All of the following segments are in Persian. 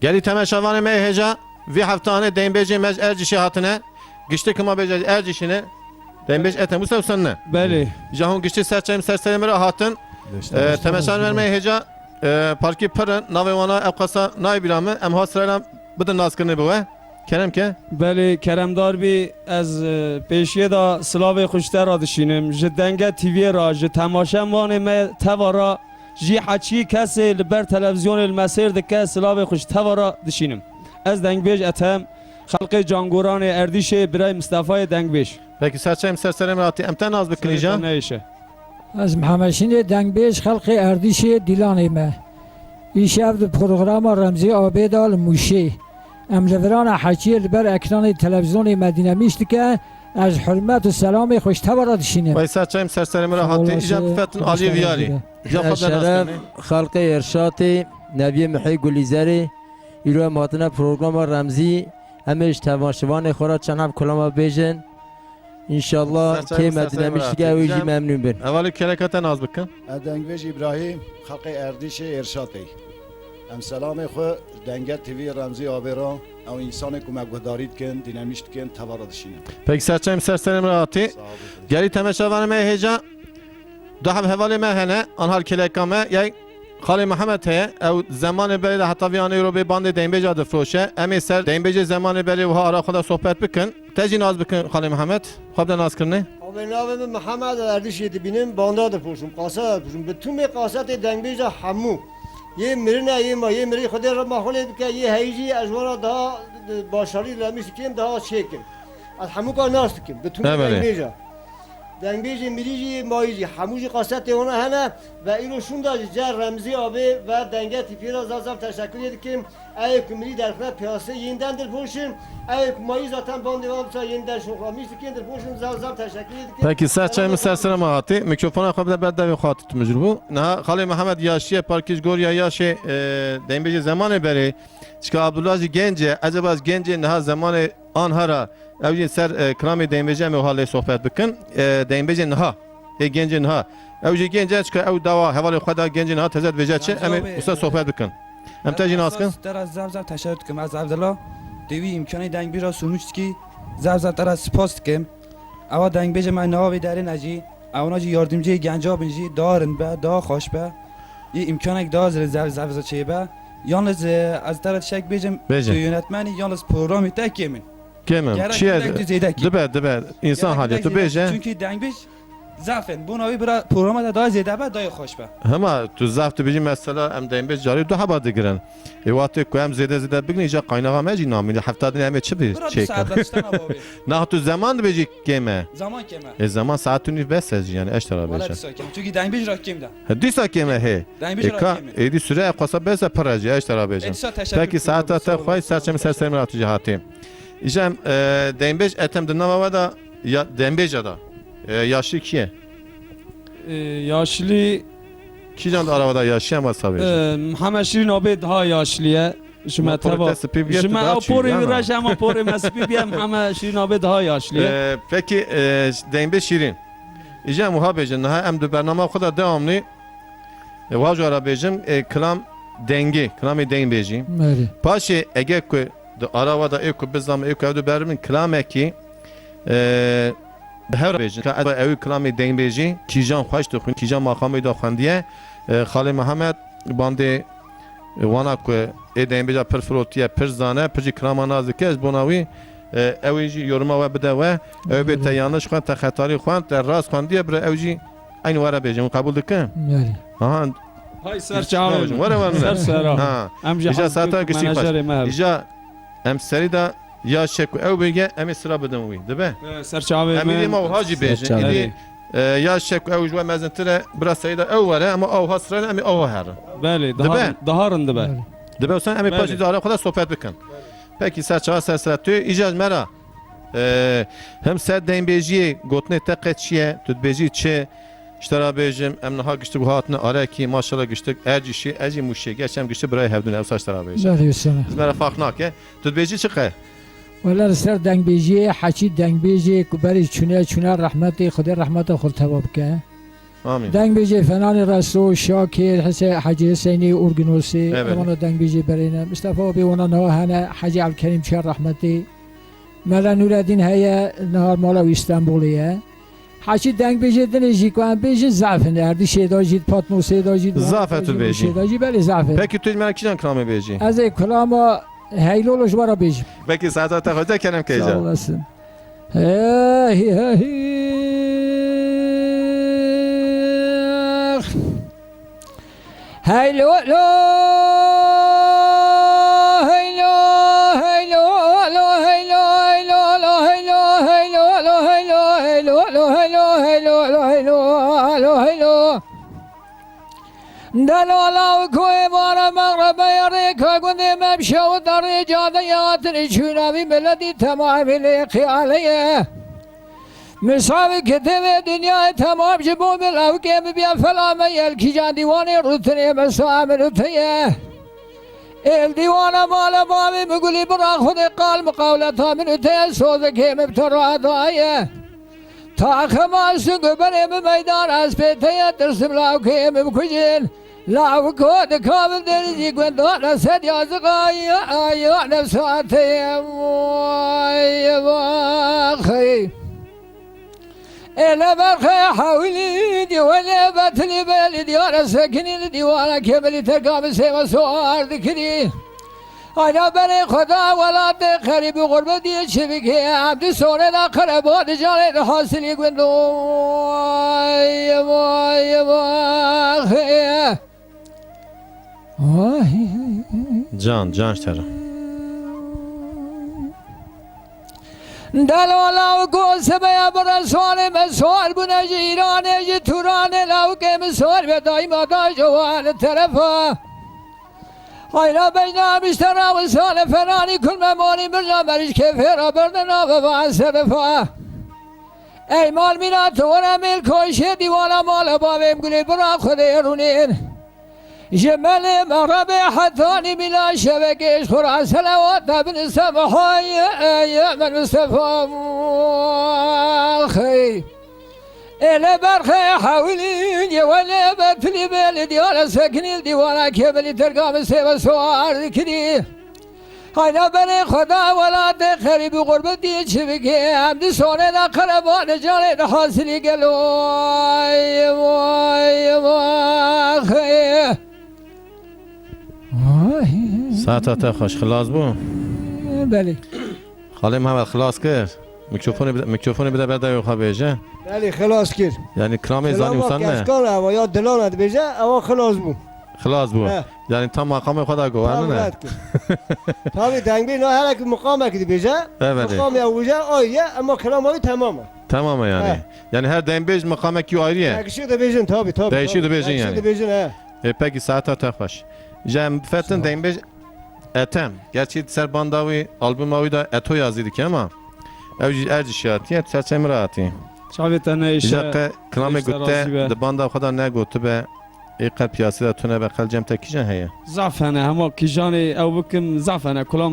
Geli temeşavanı meyheca vi haftane denbeci mec ercişi hatine gişti kıma beca ercişine denbeç etem bu sevsenle. Beli. Jahun gişti serçem serselemere hatın temeşan vermeye heca parki pırın navevana evkasa naybiramı em hasrayla bıdın naskırını bu ve kerem ke Beli Keremdar bir az peşiye da Slavê Xuşter ra dişînim ji denge TV ra ji temaşen wanê me tevara ji heçî kesê li ber televizyonê li mesêr dike Slavê Xuş tevara dişînim. Ez dengbêj etem xelkê cangoranê Erdîşê birey Mustafayê dengbêj. peki serçem serselemere hatı emten az bikinijan Neyşe. از محمدشین دنگبیش خلق اردیشی دیلانی ما ایشب پروگرام رمزی آبیدال موشی املوران حچی بر اکران تلویزیون مدینه میشت که از حرمت و سلام خوش تبرادشینه ve serçem serselemere hatı icab fetun Ali Viyari. شرف خلق ارشاد نبی محی گلیزری ایرو ماتنه پروگرام رمزی همیش تماشوان خورا چند هم کلام بیجن انشالله که مدینه میشه که اویجی ممنون بین Evveli kelekaten az bikin. Dengveş İbrahim, Halkı Erdişe Erşatı. Em selamı xwe Denge TV Ramzi Avera, ev insanı kumek gudarit kin, dinamişt kin, tevara dişine. Peki serçem serselemere hatı geli temeşavanı meyheca daha hevali mehene anhal kelekame yay Xali Muhammed heye ev zamanı beri de hatta viyanı Europe bandı denbeci adı froşe emi ser denbeci zamanı beri ve ara kadar sohbet bikin tecin az bikin Xali Muhammed xabden az kırını Abi navim Muhammed Erdişi benim bandadır puşum, qasat puşum. Bütün me qasat dengbêja hamu. Ye mirine ye miri xude ra mahole bike ye heyji ajwara daha başarı lemişkim daha çekim. Az hamu ka nastikim. Bütün Evet. dengbêja. Dengbêji miriji maiji hamuji qasat ona hene ve ilo şunda cer Remzi abi ve denge tipira zazam teşekkür edikim. Ey kumri derfne piyası yendendir puşum. Ey kumayı zaten bandı varsa yeniden şoklamıştıkindir puşum zazam teşekkür edikim. Peki serçem serseleme hatı mikrofona xabde bedde ve xatı tümücür bu ne Xali Muhammed yaşiye parkiz gorya yaşı denbeci zamanı beri çıka Abdullah gence acaba az gence ne zamanı anhara evcin ser krami denbeci mi halle sohbet bikin denbeci ne gence ne evci gence çıka ev dava hevali xada gence ne tezed vejaçı emi usta sohbet bikin em tecin askın در از زب تشکر کنم از عبدالله دوی امکانی دنگ بیرا سونوش کی زب در از سپاس کم اوا دنگ بیج من ناوی دارین اجی اونا جی یاردمچی گنجا بنجی دارن به دا خوش به این امکانک دازر زب چه به یالنز از طرف شک بیجم بیجم. تو یönetmeni yalnız programı tek yemin. kemem Gerek çiye yok, düzeydeki. dibe insan Gerek hali yok, tu beje Çünkü deng بیج zafen bu navi bira programa da daha ziyade be daha hoş be. Hema tu zaf tu biji mesela em denbeci cari du haba digirin evati ku em zede bignice qaynağa meci namili haftadın eme çi bir Bura bir çek saat baştan abi. nah tu zaman biji keme Zaman keme. zaman saatini besez yani eştara Valla beje bir sakin. Çünkü deng بیج rakim da. disa keme he Deng بیج eka rakim. edi süre qasa bese paraji eştara beje Etsa teşekkür. peki saata ta xoy serçem sersemer atı cihati İjem denbeci etem de nava da ya denbeci da yaşlı kiye Yaşlı Kijan da arabada yaşayan var sabi. Muhammed Şirin abi daha yaşlıya. Jime teva. Jime apori viraj ama apori mesbi bir Muhammed Şirin abi daha yaşlıya. Peki denbe şirin. İca muhabbecin ha em de bernama kadar devamlı. Vajo arabecim klam dengi, klami dengbeci. مری Paşe ege ku arabada eko bizam eko evde bermin klameki her bejin ka ev klami dengbeci kijan xoş tu kijan makamı da xandiye Xali Muhammed bande wana ku denbeca perfrotiye perzane perji klama nazike bonavi evji yoruma ve bide ve ev be yanlış xan ta xatari xan ta ras xandiye bre evji aynı vara bejin kabul dikin مری aha Hay serçavim. Vara var Ser sera. ha Amca İca satan kişi menajeri meher. İca em serida ya şek ev bege em sıra beden wi dibe Serçavim. em idi ma hacı bejin Serçavim. idi ya şek ev jwa mezentere bra serida ev var ama ev hasran em ev her Beli Dibe? daha rındı be. dibe sen em Bəli. paşi dara kadar sohbet bikin peki serçava serserat tu icaz mera hem ser denbeji gotne taqetçiye tutbeji çe İşte bejim em naha gişti bu hatına araki maşallah giştik ercişi eci muşi geçem gişti buraya hevdun ev saçlara bejim مری سنا Mera farknak ya tutbeji çıkı ولی سر دنگبیجی حچی دنگبیجی کبری چونه رحمتی خدا رحمت خود تواب که آمین دنگ بیجی فنان رسو شاکر حجی حسینی اورگنوسی بله. امانا دنگ بیجی برینه مصطفی بیونا نه هنه حجی عبدالکریم چهر رحمتی ملا نورالدین هیا نهار مالا و استانبولیه حجی دنگ بیجی دنیجی که بیجی زعفن اردی شیدا جید پاتمو شیدا جید زعفت رو بیجی. شیدا جید بله زعفن پکی توی من کیجان کرامه بیجی از کلاما هیلولش برا بیجی پکی ساعت تخوزه کنم که سال ایجا هستم هیلو لو هیلو هیلو لو هیلو هیلو لو هیلو هیلو لو هیلو هیلو لو هیلو هیلو لو هیلو لو هیلو دلالا و کوی بارا مغرب یاری که گنده ممشه و داری جاده یاتری چونوی بلدی تمامی لیقیالیه مساوی کتب دنیا تمام جبو بلاو که بیا فلامه یلکی جان دیوانی روتنی مسام روتیه ال دیوانا مالا بامی مگولی برا خود قال مقاولتا من روتیه سوزه که مبترا دایه تا خماسون گبرم میدان از پیتیه درسم لاو که مبکجین لاو کود کامل درزی گوندان رسد یازقای آیا نفساتی وای واخی إلا برخي حولي دي ولا باتلي بالي ديار سكني ديوانا كملي تقام سيما سوار ذكري أنا بني خدا ولا تقرب غربتي شبكي عبد سوني لا قربات جالي حاصل يقول جان اشترا دلالا و گوز بیا برسوان مسوار بونه جیرانه جی تورانه لاو که مسوار به دایما دا جوان طرفا حیلا بجنا مشترا و سال فرانی کل ممانی مرزا مریش که فرا بردنا و با صرفا ای مال مینا تورا میل کوشه دیوانا مالا باویم گلی برا خود رونین جمال مغرب حتاني بلا شبكيش خرا سلوات بن سمحاي يا من مصطفى خي إلا برخي حاولين يا ولا بتلي بلدي ولا سكني الديوان كبلي ترقام سيب سوار ذكري هاينا بني خدا ولا تخري بغربتي شبكي عبد سوني لا قربان جالي حاصلي قالوا يا خي ساعت خوش خلاص بو بله خاله محمد خلاص کرد میکروفون بده بعد خواه بیجه بله خلاص کرد یعنی کرام زانی وسان نه کسکان او یا دلانت بیجه او خلاص بو خلاص بو یعنی تا مقام خدا گوهر نه تامی دنگی نه هر کی مقام کردی بیجه مقام او بیجه آیه اما کلام های تمامه یعنی هر دین بیج مقام کی آیریه دکشی ده بیجن تابی دکشی ده بیجن دکشی ده بیجن پکی ساعت خوش جم فتن دین بیج اتم gerçi ser bandavi albüm avi da eto yazıydı ki ama evci erci şiatiyet serçem rahatı شعبتنا إيش جاك كلامي قلت ده باندا خدا نه قلت به ايقا بياسي ده تونه بقل جم تكيجن هيا زعفنة هما كيجاني أو بكم زعفنة كلام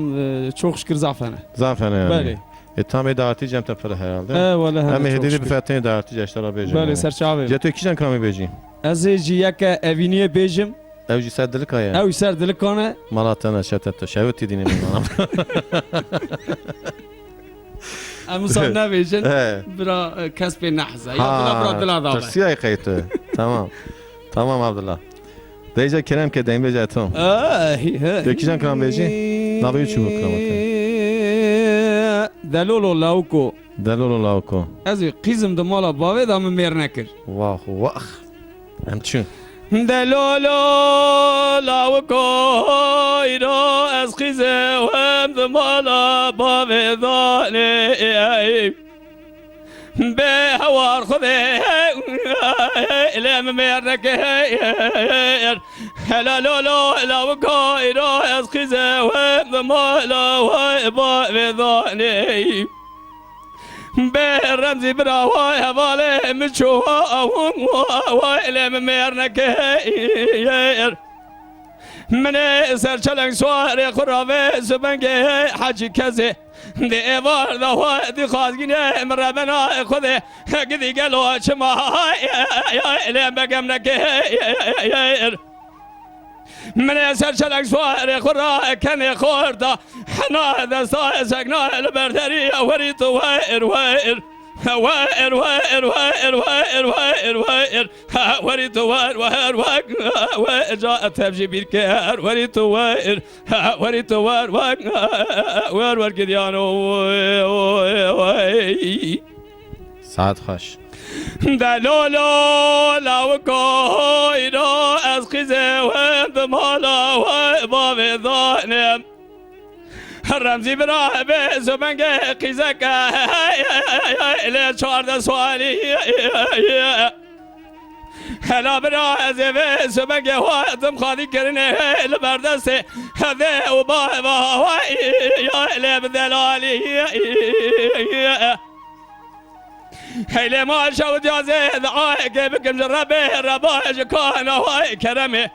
شوخ شكر زعفنة زعفنة يعني بله tam دعوتی جم تفره herhalde ولا هم هدیه بفتنی دعوتی جشترا بیجم بله سر شعبي جتو کیجن کلامی بیجی از جیک اوینیه بیجم اوجی سردلک هیا او سر دلکانه مالاتنا شتت شوتی دینی میمانم امسال نبیجن برا کسب نحزه یا برا دل داغه ترسیای قیتو تمام عبدالله دیجا کرم که دیم بیجه اتم یکیجن کلام بیجی نبیو چوب کلامت دلولو لاوکو از قیزم دمالا باوی دام میر نکر واخ همچون دلولو لاوکو ایرو از قیزه و هم دمالا باوی دانی به هوار خوده لم میر نکر هلالولو لاوکو ایرو از قیزه و هم دمالا باوی دانی به رمزی برا وای حواله مچوها وای لم میر نکر من سرچلنگ سوار خرابه سبنگ حجی کزه دی ایوار دا هوا دی خواهدگینه مربنا خوده گدی گلو چما الیم بگم نکه من سرچلنگ سوار خورا کنی خورده حنا دستا سگنا البردری وری تو وائر وائر وائر وائر وائر وائر وائر وائر وريت وائر وائر وائر جاء تبجي بالكار وريت وائر وريت وائر وائر وائر كديانو ساعت خوش دلولو لو كويرو اسخزه وانضمالا وباب ظالم رمزی برای به زبنگ قیزک ایلی 14 سوالی هلا برای زبه زبنگ وادم خواهی کرنه لبردست هده و با ایلی بدلالی ایلی ما شود جازه دعای که بکن جربه رباج کانه های کرمه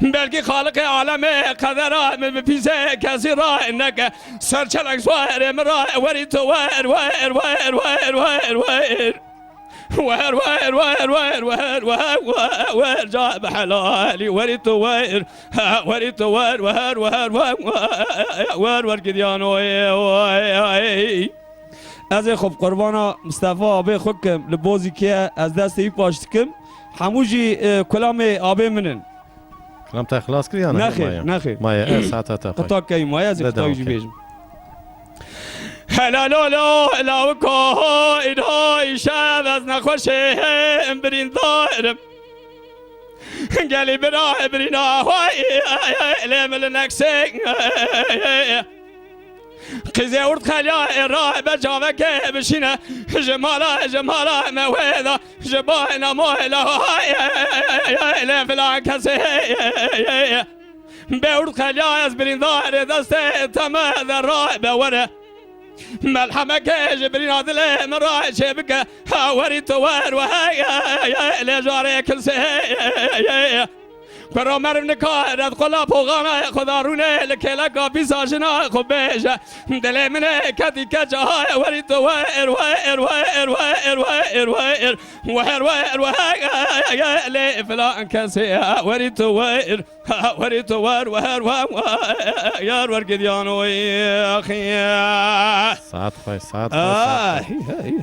بلکه خالق عالم قدر من بپیزه کسی را انک سرچلنگ سوار مرا وری تو وار وار وار وار وار وار وار وار وار وار وار وار جاء بحلالي وری تو وار وری تو وار وار وار وار وار كديانو از خب قربانا مصطفی آبی خود کم لبازی که از دست ای پاشت کم هموجی کلام آبی منن کلام تا خلاص کردی یا نه؟ نخیر نخیر مایه ساعت تا خوش قطع کی مایه از بده، قطع اوکی. بیجم هلا لا لا لا و کوید های شب از نخوشه برین دارم گلی برای برین آهای لیمل نکسک قیزه ارد خلیا راه بجاوه که بشینه جمالا جمالا مویدا جباینا مویلا لیم فلان کسی به ارد خلیا از بریندار دست تمه در راه بوره ملحمه که جبرین عدل من راه چه بکه وری تو ور و لجاره کلسه برا مرم نکارد قلا پوغانه خدا رونه لکلکا بیساشنا خوب بیشه دل منه کتی کجاهای وری تو ویر ویر ویر ویر ویر ویر ویر ویر ویر لی فلان کسی وری تو ویر وری تو ویر ویر ویر ور گدیانو اخیه ساعت خوش ساعت خوش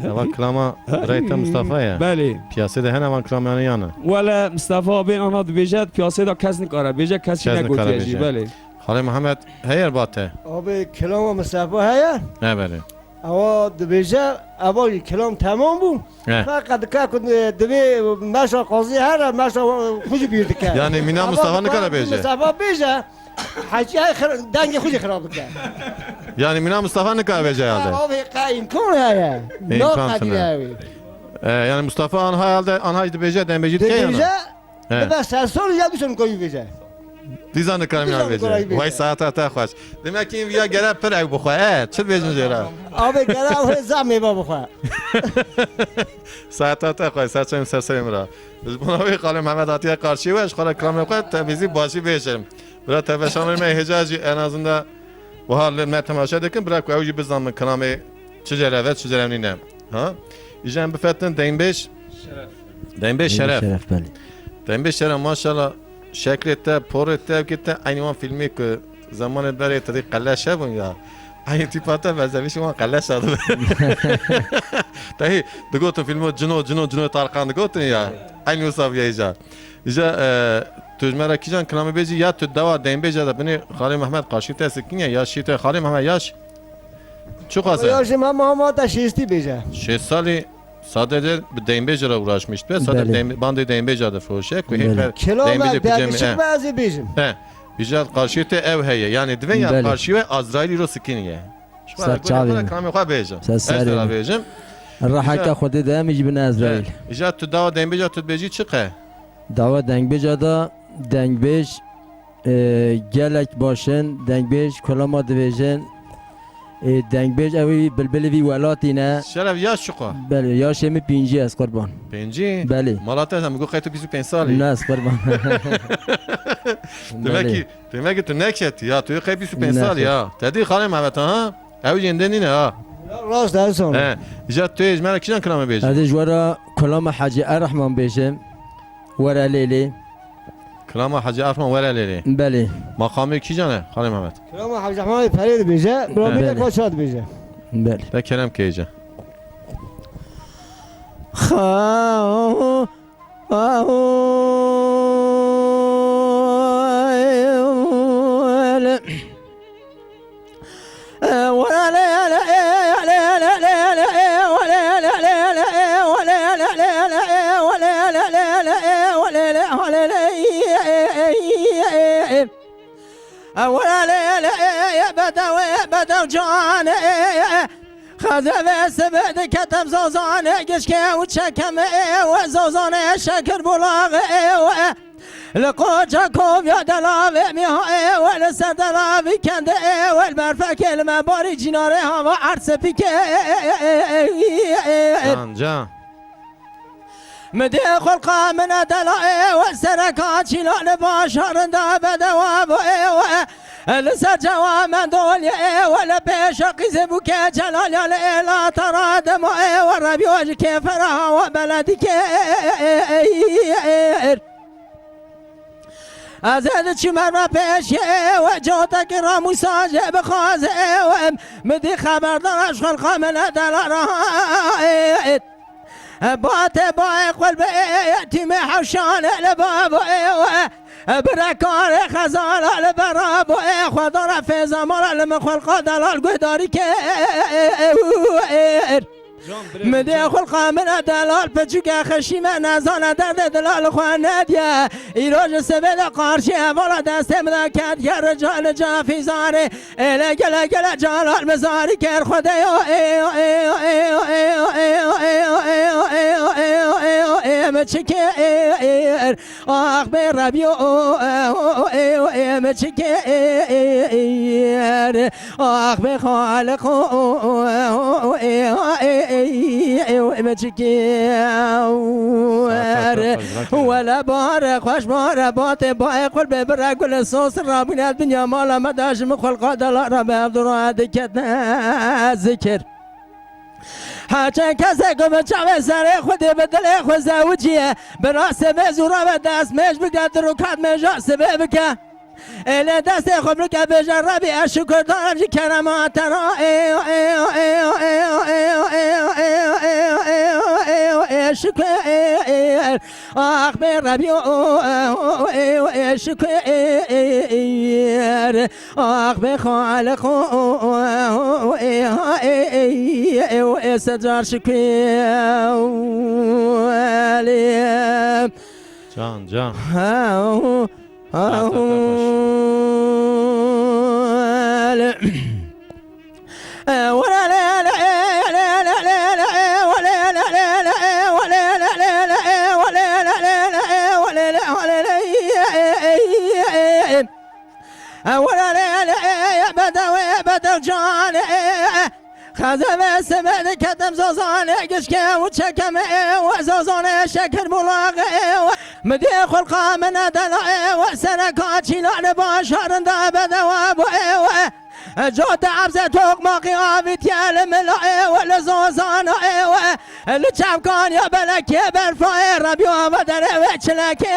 اول کلام ریت مصطفیه بله پیاسه ده هنوان کلامیانه یا نه ولا مصطفی بین آنها دو بیجد پیاسه دا کس نکاره بیجد کسی کس نکاره نگوتیجی بیجد. بله خاله محمد هیر باته آب کلام مصطفی هیا نه بله اوا دبیجه اوا کلام تمام بود نه. فقط که کن دبی مشا قاضی هر مشا خوش بیرد کرد یعنی مینا مصطفی نکنه بیجه مصطفی بیجه حاجی دنگ خوش خراب کرد یعنی مینا مصطفی نکنه بیجه یالده آب قایم کن هیا نه امکان قدیه تنه. هوی یعنی مصطفی آنها یالده آنها بیجه دن بیجید که یا دبیجه نه بس سال یاد میشون کوی بیجه دیزان نکنم یا دیزان نکنم بیجه بیجه. وای ساعت تا خوش دیمه که این ویا گره پر بخواه چه بیجن جیره آب گرم زمین با بخواه ساعت تا خوش ساعت چیم سرسریم را بزبوناوی خاله محمد آتیه قارشی وش خاله کلام خود تمیزی باشی بیشم برای تفشان می حجاجی en azından bu halde temaşa dekin bırak o yüzden bizden klamı çizer evet çizer emnine ha İcem bifetten denbeş şeref بله denbeş şeref maşallah şeklette porette gitti aynı filmi ki zaman beri tadı kallaşa bun ya aynı tipata benzemiş ama kallaş adı tahi digotu filmi cino Tarkan digotu ya aynı usaviyece تجمع کیجان کلامی بیجی یا تو دوا دین بیجا ده بنی خالی محمد قاشی تسکینه یا شیت خالی محمد یاش چو قاسه یاشم ما تا شیستی بیجه 6 سالی sadece دین بیجا را uğraşmıştı ve sadece Bele. bandı دین بیجا da froşe ki Bele. کلام درگشت بعضی بیجم بیجا قاشی ته ev heye yani dven ya Bele. qarşı ve Azrail ro skiniye Serçavi. kalaمی خوا بیجا Serçavi. استرا بیجم الراحة خود ده میجی بن اسرائیل بیجا تو دوا دین بیجا تو بیجی چقه داوا دنگ بجادا دنگ بیش گلک باشن دنگ بیش کلاما دویژن دنگ بیش اوی بلبلی وی ولاتی نه شرف یا شقا بله یا شمی پینجی از قربان پنجی بله مالات هم میگو خیلی تو 25 سالی نه از قربان demek ki tu nekşet ya tu خیلی 25 نه سال خیر. ya dedi خاله محمد ها او جنده نینه ها راست درسون اه جا تو اجمالا کیان کلامه بیش از جوارا کلام حاجی الرحمن بیشم ورا لیلی کلام حاجی ارفان ولا لیلی بله مقامی کی جانه خاله محمد کلام حاج رحمان فرید بیجه برامید بله. کوشاد بیجه بله به کلام کیجا بدو جان خذ سبد كتب زوزان قشكي وشكم وزوزان شكر بلاغ لقوجا كوب يا دلاوي ميها ولسر دلاوي كند والبرفك المباري جناري هوا عرس بك جان جان مدي خلقا من دلاء والسركات شلون باشر داب دواب لسه جوا من دولي ولا بيشق زبوك جلال لا ترى دموع والربي وجهك فرها وبلدك ازاد شمر پیش و جاتك رامو ساج بخواز مدي خبر دارش خلق من دلارات بات باي قلب يتم حوشان لباب بركان خزان البراب خضر في زمان المخلق دلال قداري كير مدي خلق من دلال بجوك خشيم نزان درد دلال خواناديا إيروج سبيل قارشي ولا دست مذاكات يا رجال جافي زاري إلا جلا جلا جلال مزاري كير خديو متشكير آخ بربيو متشكير آخ بخالق ولا بار خوش بار بات با قلب بر گل سوس رابینات دنیا مال مداش مخلق دل رب عبدالرحمن کتنا ذکر هرچند کسی که به چاو سر خودی به دل خود زوجیه به راست مزورا به دست مش بگرد رو کات مجا سبب که اله دست خود رو که بجر ربی شکر دارم جی کرمات را شکر آخ به ربی شکر آخ به خالق سجار شکر جان جان بدو جان خذ سبد كتب زوزان قشكي وشكم وزوزان شكر بلاغ مدي خلقا من دلع وسركات شلون باشر داب دواب جوت عبزة توق ماقي عابت يا الملع والزوزان الشعب كان يا بلك يا برفاي ربي وبدر وشلك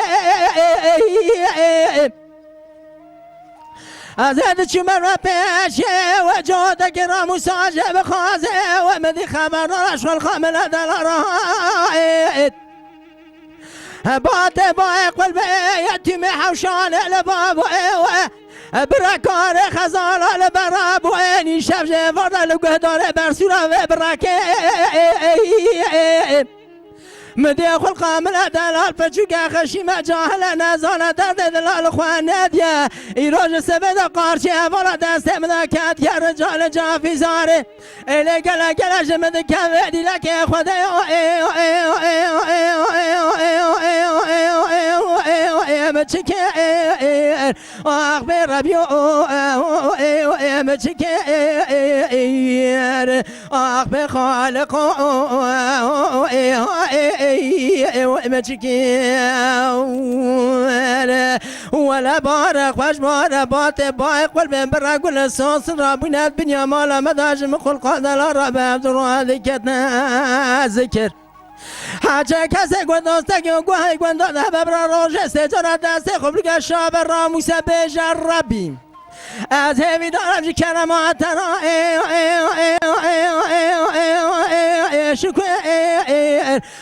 ازاد شمر پیش و جوت گرام ساج بخوازه و مدی خبر دارش والخامل دلارات بات با قلب یتیم حوشان لباب و برکار خزال البراب و اینی شب جوارد لگهدار برسورا و برکه مدي خلق من دلال فجوك خشيمة جاهل نزال درد دلال خواناديا إيروج سبد قارشي ولا دست مذاكات يا رجال جافي زاري إلي قلا قلا جمد كبدي لك يا خدي متشكر أخبر ربي متشكر أخبر خالق متشكر ولا بارك واش بارك بات بايق والبن برق والصوص رابنا الدنيا مالا مداج مخل قادر رب عبد ذكرنا ذكر حاجه کسی گنداستگی و گوهی گنداده ببرا روشه سجارت دست خبرگ شاب راموس بجر ربیم از همی دارم جی کرمات را شکر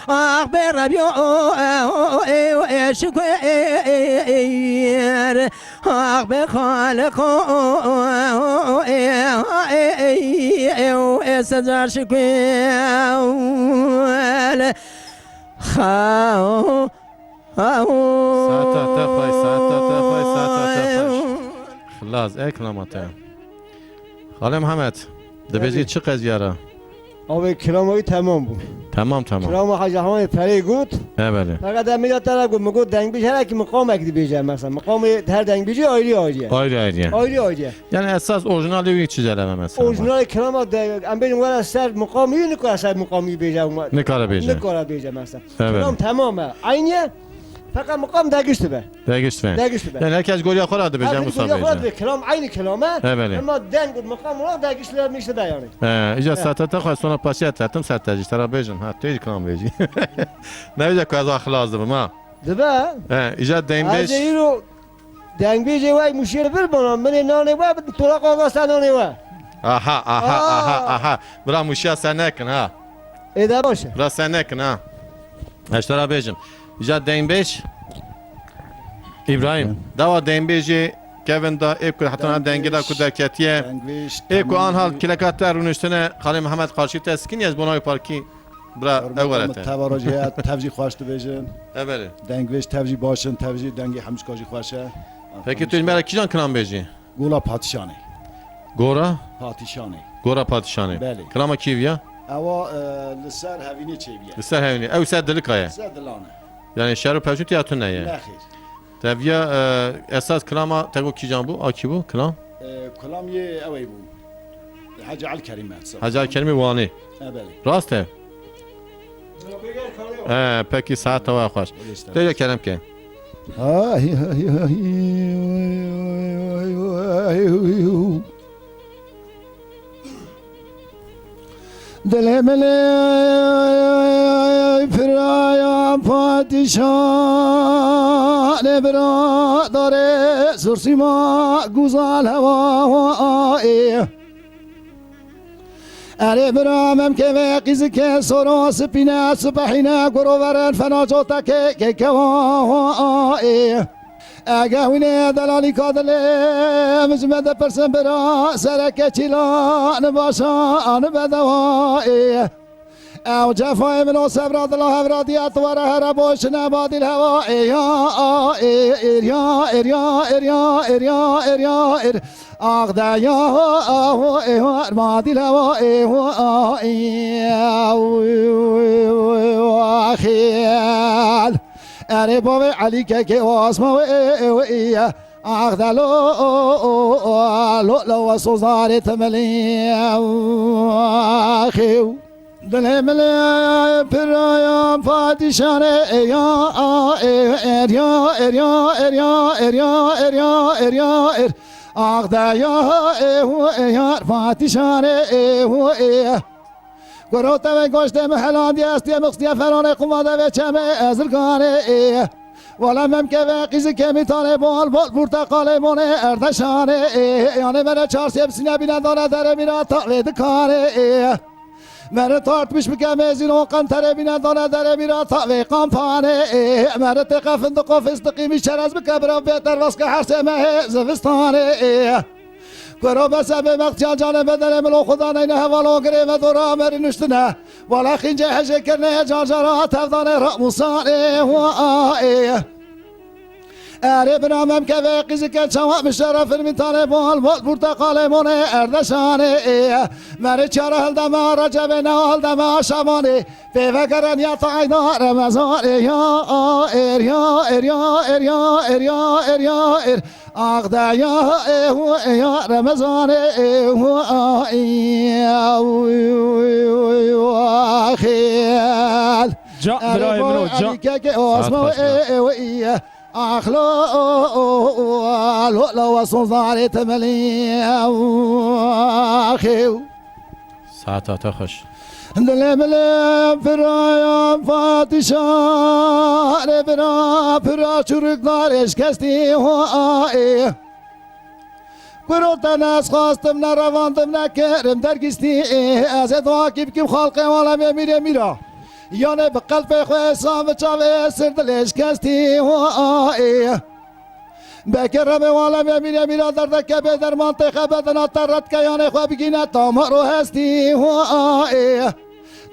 آخ به ربی شکر آخ به خالق سجار شکر خواهو ساعتا تخوي خلاص اكرامته خاله محمد دبیجی چه قضیه را آب کلامایی تمام بود تمام کلام حاج احمد پری گفت بله فقط میاد طرف گفت میگه دنگ بیج هر کی مقام اگه بیجه مثلا مقام هر دنگ بیجه آیلی آیریه یعنی اساس اورجینال وی چیزه مثلا اورجینال کلام ام بین ور سر مقامی نکو سر مقامی بیجه نکاره بیجه مثلا کلام تمامه عینه فقط مقام دگشت به یعنی هر کس گوریا خورد بیجه مسابقه کلام عین کلامه اما دنگ مقام را دگشت میشه بیانه اینجا ساعت خواهد سونا پاسیت تاتم ساعت تاجی ترا بیجن ها توی کلام بیجی نمیشه که از اخلاص دبم دبا اینجا دنبش دنگ بیجه وای مشیر بربونم من نانه و طلاق آقا نانه و آها برا مشیا سنکن ها ایده باشه برا سنکن ها اشترا بیجم اینجا دنبش ابراهیم دوا دنبیجی کevin da ev hatta denge da kudaketiye ev ku an hal kilakater runuştene Xali Muhammed karşı teskin yaz bonay parki bra evvelete تبارجیت تبجی خواسته بیجن evveli دنگویش تبجی باشن تبجی دنگی همشکاجی خواسته peki tu ilmere kijan kıran beji گولا پاتیشانی Gora padişanı بله kırama kiviya اوا لسر هوینی چی بیه Lisser hevni ev ser delikaya سر دلانه yani şeru pevşut ya tun neye نخیر Tabiya esas kılama tego kijan bu aki bu kılam کلام یه اوی بو حاج علی کریمت Hacer Kerimi Vani بله rast ev peki saat tava hoş Söyle Kerem ki دلمله فرایا پادشاه برادر سرسیما گوزال هوایی اره برامم که وقیز که سراس پینه سبحینه گروورن فناجوتا که کوایی اگه وینه دلالی کادله مجمد پرسن برا سرکه چیلان باشان بدوایی او جفای منو سبراد الله افرادیت و هر باش نباد الهوا اریا اغدا یا ارماد الهوا خیال اره باب علی که واسما اغدا لو سوزار تملی خیو دلم لی پرایا پادشانه آغدا یا پادشانه گروته و گوشت محلان دیستی مقصدی فرانه قماده و چمه ازرگانه ولا ممکن و قیزی که میتانه بال پرتقال مونه اردشانه یعنی بره چارسی بسینه بینه دانه داره میره تاقید کاره مرا تارتمش بکم از اینو قنطره بینه دانه داره میره تاقید قمپانه مرا تقفند قف استقیمی شرز بکبرم بهتر واسکه هر سمه زفستانه برو بس به مقتیان جان بدن ملو خدا نینه حوالو گره و دورا مری نشتنه والا خینجه هجه کرنه جان جارا تفدانه را موسانه اره برامم که وقیزی که چواب شرف میتانه بال پرتقال مونه اردشانه مره چاره هل دم رجب نه هل دم شبانه پیوگرن یا تاینا رمضان یا ار یا ار یا ار یا ار یا ار یا ار آخدا یا رمضان خیال جان برای منو جان که آسما اخلا لو صنصار تملي اخيو ساعت خوش دل بلم فرایم فاتشان برا چرکدارش کستی های گروتن از خواستم نرواندم نکرم درگستی از ادواکیب کم خلق عالم میره یانه به قلب خواه حسام و چاوه سردلش کستی های بکرم عالم میره دردکه به در منطقه بدنا ترد که یانه خواه بگینه تامارو هستی های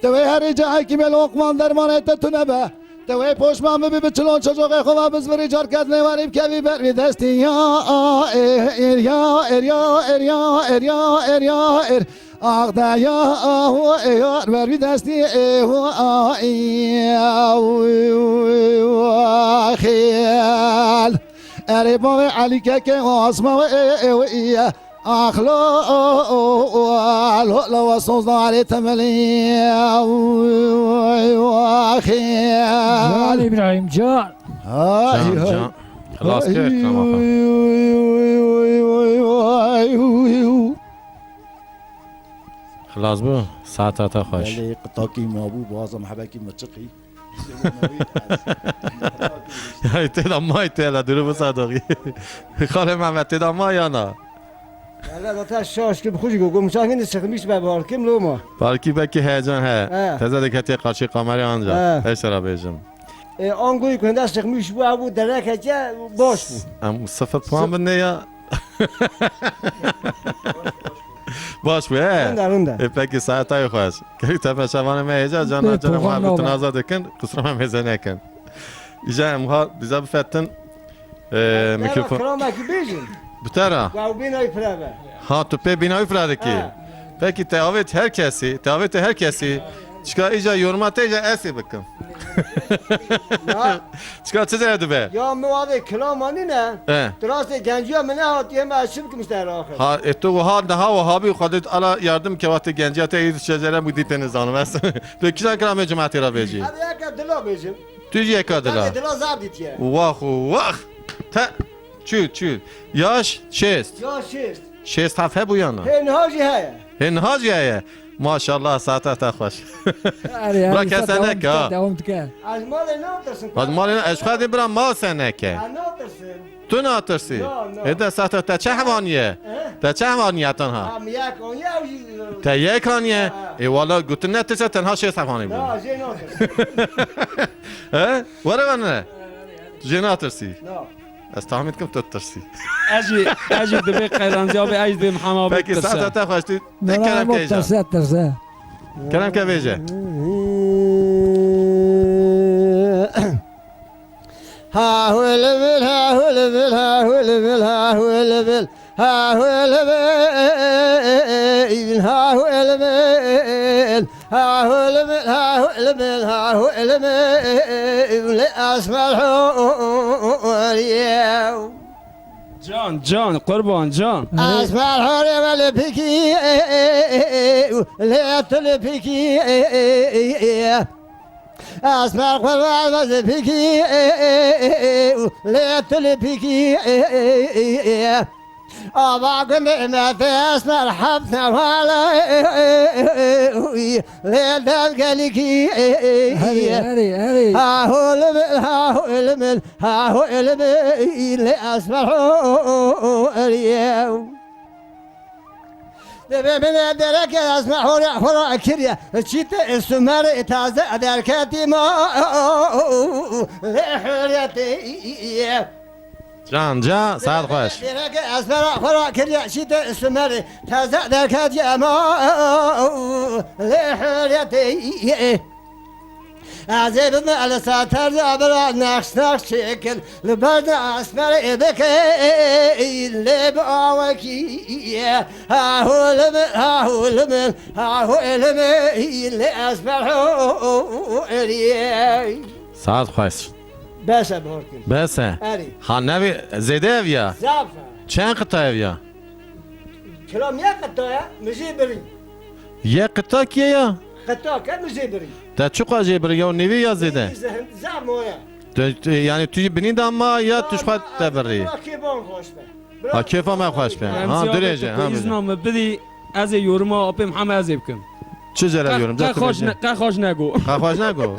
توی هر جایی که ملوقمان درمانه تتونه به توی پشمان ببی چلون چجوغه خواه بزبری جار کد نوانیم که بی بر دستی یا ایر یا ایر یا ایر یا ایر یا ایر یا ایر آخدا یا بر دستی خیال اره با علی که آسما اخلا لو صنصار تملي جان ابراهیم جان جان خلاص که اکرام آقا خلاص بو ساعت خوش قطاكي مابو بازم حباكي متشقي تدا مای تلا درو بصدقی خاله محمد تدا ما یا نه بله تا شاش که بخوشی گو مشاهدین استخدامیش به بارکم لو ما بلکی بکی هیجان ها تازه دکتی قارچی قمری آنجا اشترا بیجم آنگوی کنده استخدامیش بو ابو درک که باش بو ام صفر پوان بنده یا باش بو رونده پکی ساعت های خوش که تفه شوانه می ایجا جانا جانا محبت نازا دکن قصر هم هزه نکن ایجا امها بیزا بفتن میکروفون کرامه که بیجیم بتره و بینای پرابه ها تو پی بینایی فرده کی پکی تاویت هر کسی چکا ایجا یورمات ایجا اسی بکن چکا چه زیاده به یا مواده کلامانی نه درست گنجی ها منه ها دیگه معشب کمش در آخر ها اتو و ها نه و هابی خودت الا یاردم که وقت گنجی ها تایید شجره بودی تنزانم است تو کجا کلام جماعتی را بیجی هذا یک دلا بیجیم تو یک دلا دلا زبدیتیه واخ تا چو یاش شست یا شیست شست هفته بویانا هنهاجی هایه هنهاجی هایه ماشاءالله ساعت خوش برا کسی نکه دوام تکه از مال ناترسن از مال اشخاصی برا ما سنکه ناترسن تو ناترسی هده ساعت تا چه همانیه تا چه همانیه تنها هم یک آنیه اوجی تا یک آنیه ای والا گوتن نترسه تنها شیست همانی بود نه جه ناترسن وره ونه جه ناترسی نه از تحمید کم تو ترسی اجی دبی قیرانجا به اجی دم حمابی بکی ساعت تا خوش تو نه کلم که ایجا ترسه کلم که بیجه ها هو البل ها هو البل ها هو البل ها هو البل ها هو البل ها هو البل ها هو البل ها هو البل ها هو البل اسمع الحوريه جان قربان جان اسمع الحوريه والبكي لا تلبكي اسمع القرآن والبكي لا تلبكي أبا نعمة اسمع الحبنا ولا لا تلقلكي هري ها هو المل ها هو المل ها هو المل لا اسمع اليوم من درك اسمع هو كريا شيت السمر تازه دركتي ما لحريتي جان ساعت خوش درك اسمع هو كريا شيت السمر تازه دركتي ما لحريتي عذاب على ساتر عبر نقش شكل لبرد أسمر إبك اللي بعوكي ها هو لمن اللي أسمر إلي ساعت خوش بس بوركم بس أري ها نوی زیده اویا زعفر چند قطعه اویا كلام يا قطاع مجيبري یه قطعه کیه یا قطاع كم مجيبري تا چه قاجه بر یا نوی یا زیده زعم مويا یعنی توی بنید اما یا توش خواهد تبری كيفون خوش به ها کیفا من خوش بیم ها درجه ها ایزنامه بدی از یورما آپیم همه از بکن چه جرا یورم قه خوش نگو خوش نگو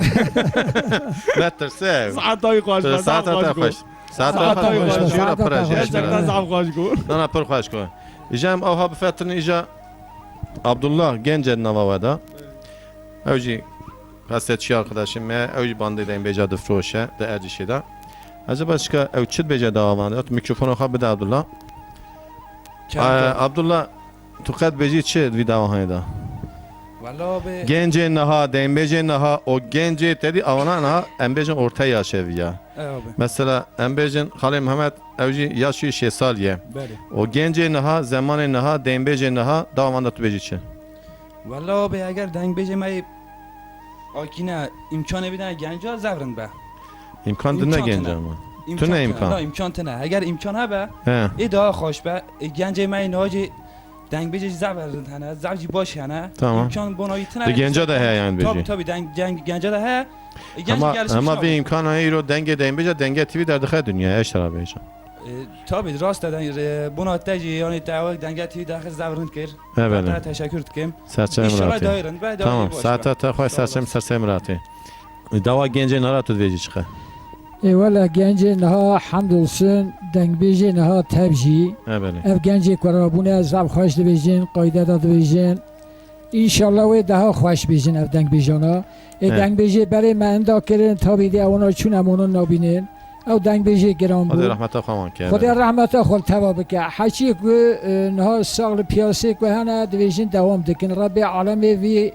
نترسه ساعتای خوش به ساعت تا خوش ساعت تا خوش شورا پرش gerçekten zam خوش گو نه پر خوش کو اجام اوها بفترن اجا عبدالله گنج نووادا اوجی قصت arkadaşım me اوجی bandı دایم بجا دفروشه ده ارجشی دا acaba başka او çit beca davanı mikrofonu خا بده عبدالله عبدالله تو قد بجی چه وی داوانه دا والا به گنج نها دایم بجا نها o گنج تدی avana نها embejin orta yaşeviya abi mesela embejin Halil Mehmet evci yaşı 6 سال ye بله o gence naha zamanı naha dembece naha davanda tu beji çi والا به اگر دنگ بجه مای آکینه امکان بیدن گنجا زورن به imkan dinle İmkan gence tane. ama امکان نه تنه. امکان. نه امکان تنه اگر امکان ها به he ای دا خوش به گنج مای ناجی دنگ بجه زورن تنه زوجی باشه نه Tamam. امکان بنایی تنه de gence de he yani تابی beji تابی دنگ گنجا ده he گنج ama bir imkan ayı ro denge dembece denge tv der de dünya eş tarafı beji تابی راست دادن بنا تجی یعنی تعاون دنگ تی داخل زورن کر evet تشکر کم serçe İnşallah emrati dayırın ve tamam saat ta xoş serçe serçe emrati dava gence nara tu beji çıka ایوالا گنج نها حمد olsun دنگ بیجی نها تبجی evet ev genci korabune zab خوش dibijin قایده da dibijin İnşallah ve daha خوش bijin ev deng bijana deng biji beri men da kirin tabi de ona çun amonun nabinin ev deng biji giran bu hadi rahmete xaman ki خدا رحمت خود تبا بکه حچی که نه سال پیاسی که هنه دویژن دوام دکن رب عالمی وی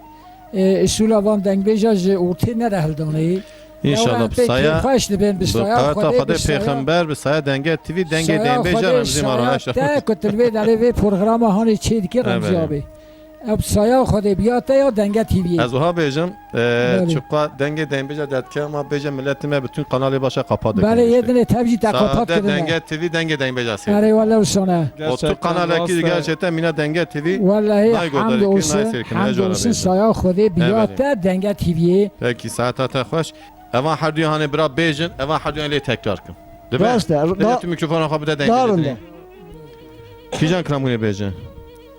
اصول وام دنگ بیجاج اورتی نرهل دانی inşallah saya خوش دبن بسایا bu kata خود peygamber bir saya denge tv denge dembece ramzi marana تا کتلوی داره وی پروگرام هانی چی دیگه رمزی آبی اب سایا خود بیاته یا دنگ تیوی از oha bejim çıkka denge dembece dertke ama beje milletime bütün kanalı başa kapadık بله یه دونه تبجی تقاپات Sade کردن denge tv denge dembece seydi اره والله وسانه o kanal ki gerçekten mina denge tv والله Nay حمد گذاری که olsun nay سرکن حمد اجاره olsun بیزن. سایا خود بیاته دنگ تیوی peki saate خوش evan her diyor hani bira bejin evan her diyor tekrar kın değil mi? راسته Değil tu mikrofonu kapıda denge دارم dedin kijan kramuni bejin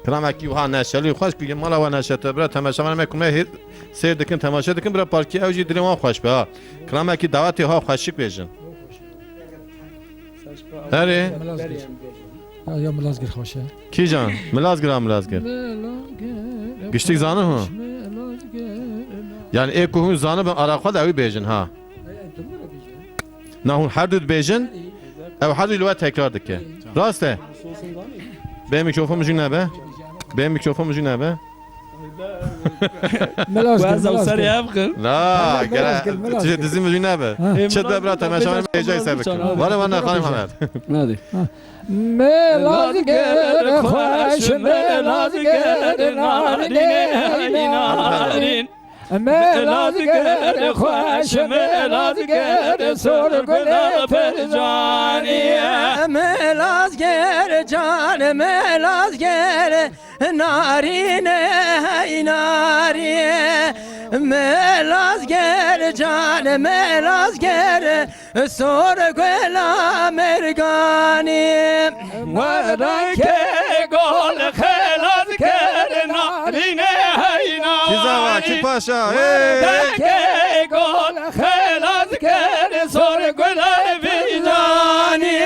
kramak ki ha neşeli خوش ki mala ve neşete bira temaşa var mekum hir seyir dikin temaşa dikin bira parki evci dilim ha خوش be ha kramak ki davati ha خوشik bejin Heri یا ملازگر خوشه kijan milazgir milazgir Giştik zanı mı? Yani ek kuhun zanı ben arakha da evi bejin ha. Nahun her dud bejin ev her dud tekrar dike. Rast e. Benim mikrofonum ne be? Benim mikrofonum ne be? ملازگر باز او سر ملازگر یبخن La Milazgir, gel. milazgir. Çi dizim ne be? Çet be bra temaşa var bejay sebek. Valla bana khalim Hamad. hadi ملازگر خوش ملازگر نارین ملازگر خوش ملازگر سر گل فرجانی ملازگر جان ملازگر نارینه ای ناریه ملازگر جان ملازگر سر گل مرگانی ودکه گل خلاص کرنا دینه Kiza ki paşa. ودکه گل خلاص کر سر گل بیجانی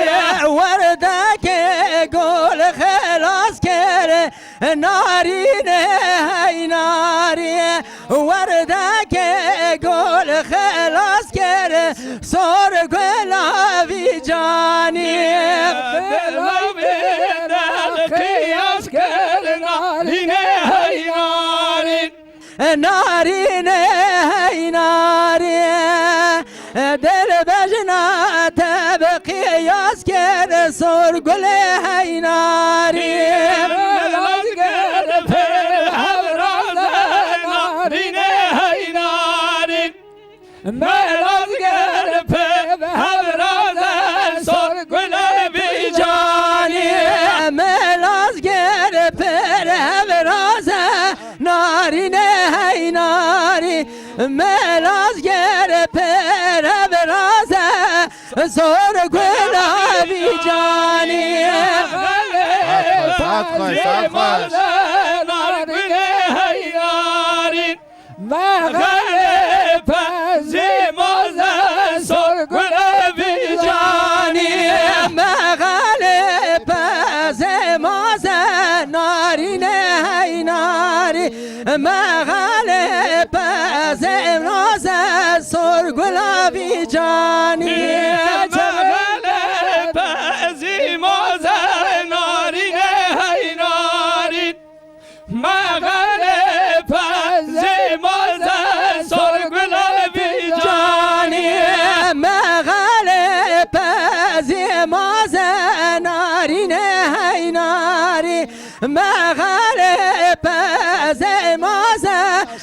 وردک گل خلاص کرده نارینه ای ناریه وردک گل خلاص کرده سر گل آوی جانیه دلم بدل قیاس کرنا دینه نارینه ای ناریه دل بجنا تبقي يسكر صور قل هيناري Melazger per havrazan rine haynarin Melazger per havrazan sor güle جاني ملازگر پر هورازه ناری نهی ناری ملازگر پر هورازه زور گلابی جانی مغالب زمراز سر گلابی جانی مغالب زمراز نارین هینارین مغالب زمراز سر گلابی جانی مغالب زمراز نارین هیناری مغالب زمراز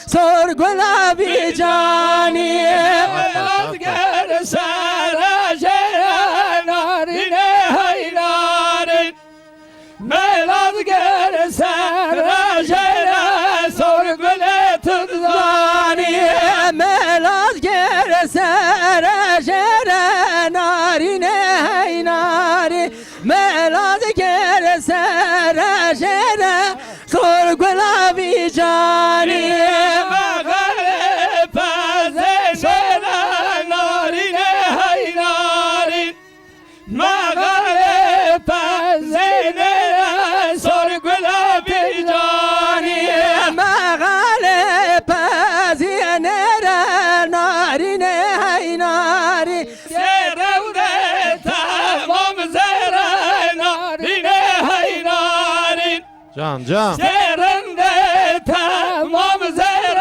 سر گلابی جانی ملازگر سراجر نارین هینارین ملازگر سراجر سرگل تزانی ملازگر سراجر نارین هیناری ملازگر سراجر سر گلابی جانی مغالب زشر نارین هینارین مغالب زینر سرگل بیجانی مغالب زینر نارین هیناری سرونده تمام زر نارین هینارین Can. سرنده تمام زر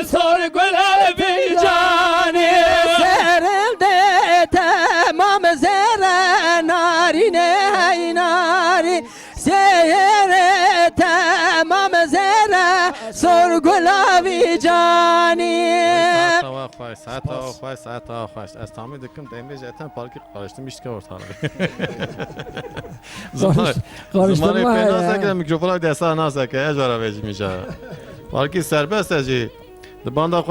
سرگل بیجانی سرنده تمام زر نارین هیناری سر تمام زر سر گلابی جانی Saat خوش. از تمام دکم دیمه جاتن پارکی قارشتم میشه که ortalığı. Zamanı penasa که میکروفون دستا ناسا که اجرا میشه. پارکی سربست جی. دباندا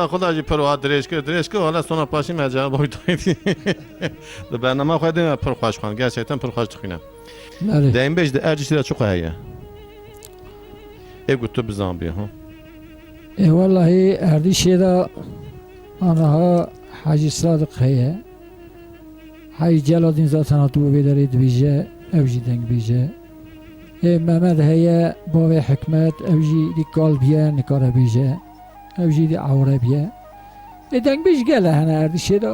خدا جی پروا درش که حالا سونا پاشی مجال باید تویی. برنامه خودم پر خوش خان. gerçekten پر خوش تخینم. دیم بیش de ercişler çok hayya. Ev kutu bizan bir ha. والله اردیشه دا آنها حاجی صادق هیه حاجی جلالدین زاتنا تو بیداری دویجه اوجی دنگ بیجه محمد هیه باوی حکمت اوجی دی قلبیه نکاره بیجه اوجی دی عوره بیه دنگ بیج گله هنه اردیشه دا